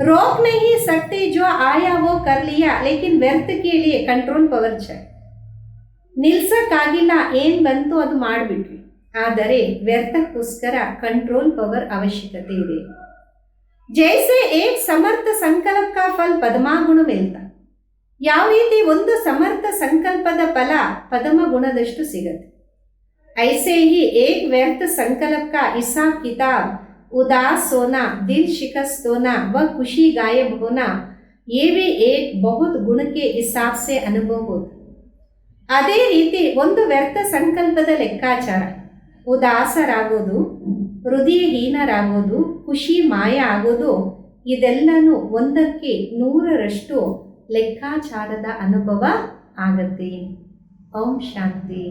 ರೋಕ್ ನಹೀ ಸಕ್ತೆ ಜೋ ಆಯಾ ವೋ ಕರ್ ಲಿಯಾ ಲೇಕಿನ್ ವ್ಯರ್ಥ ಕೆ ಲಿಯೆ ಕಂಟ್ರೋಲ್ ಪವರ್ ಚಾಹಿಯೆ. ನಿಲ್ಸಕ್ಕಾಗಿಲ್ಲ, ಏನು ಬಂತು ಅದು ಮಾಡಿಬಿಟ್ವಿ, ಆದರೆ ವ್ಯರ್ಥಕ್ಕೋಸ್ಕರ ಕಂಟ್ರೋಲ್ ಪವರ್ ಅವಶ್ಯಕತೆ ಇದೆ. ಜೈಸೆ ಏಕ್ ಸಮರ್ಥ ಸಂಕಲ್ಪ ಕಾ ಫಲ ಪದ್ಮಗುಣ ಮಿಲ್ತಾ. ಯಾವ ರೀತಿ ಒಂದು ಸಮರ್ಥ ಸಂಕಲ್ಪದ ಫಲ ಪದ್ಮ ಗುಣದಷ್ಟು ಸಿಗತ್ತೆ. ऐसे ही एक व्यर्थ संकल्प का हिसाब किताब, उदास होना, दिल शिकस्त होना व खुशी गायब होना, ये भी एक बहुत गुण के हिसाब से अनुभव होता. ಅದೇ ರೀತಿ ಒಂದು ವ್ಯರ್ಥ ಸಂಕಲ್ಪದ ಲೆಕ್ಕಾಚಾರ, ಉದಾಸರಾಗೋದು, ಹೃದಯಹೀನರಾಗೋದು, ಖುಷಿ ಮಾಯ ಆಗೋದು, ಇದೆಲ್ಲನೂ 100ಕ್ಕೆ 100ರಷ್ಟು ಲೆಕ್ಕಾಚಾರದ ಅನುಭವ ಆಗತ್ತೆ. ಓಂ ಶಾಂತಿ.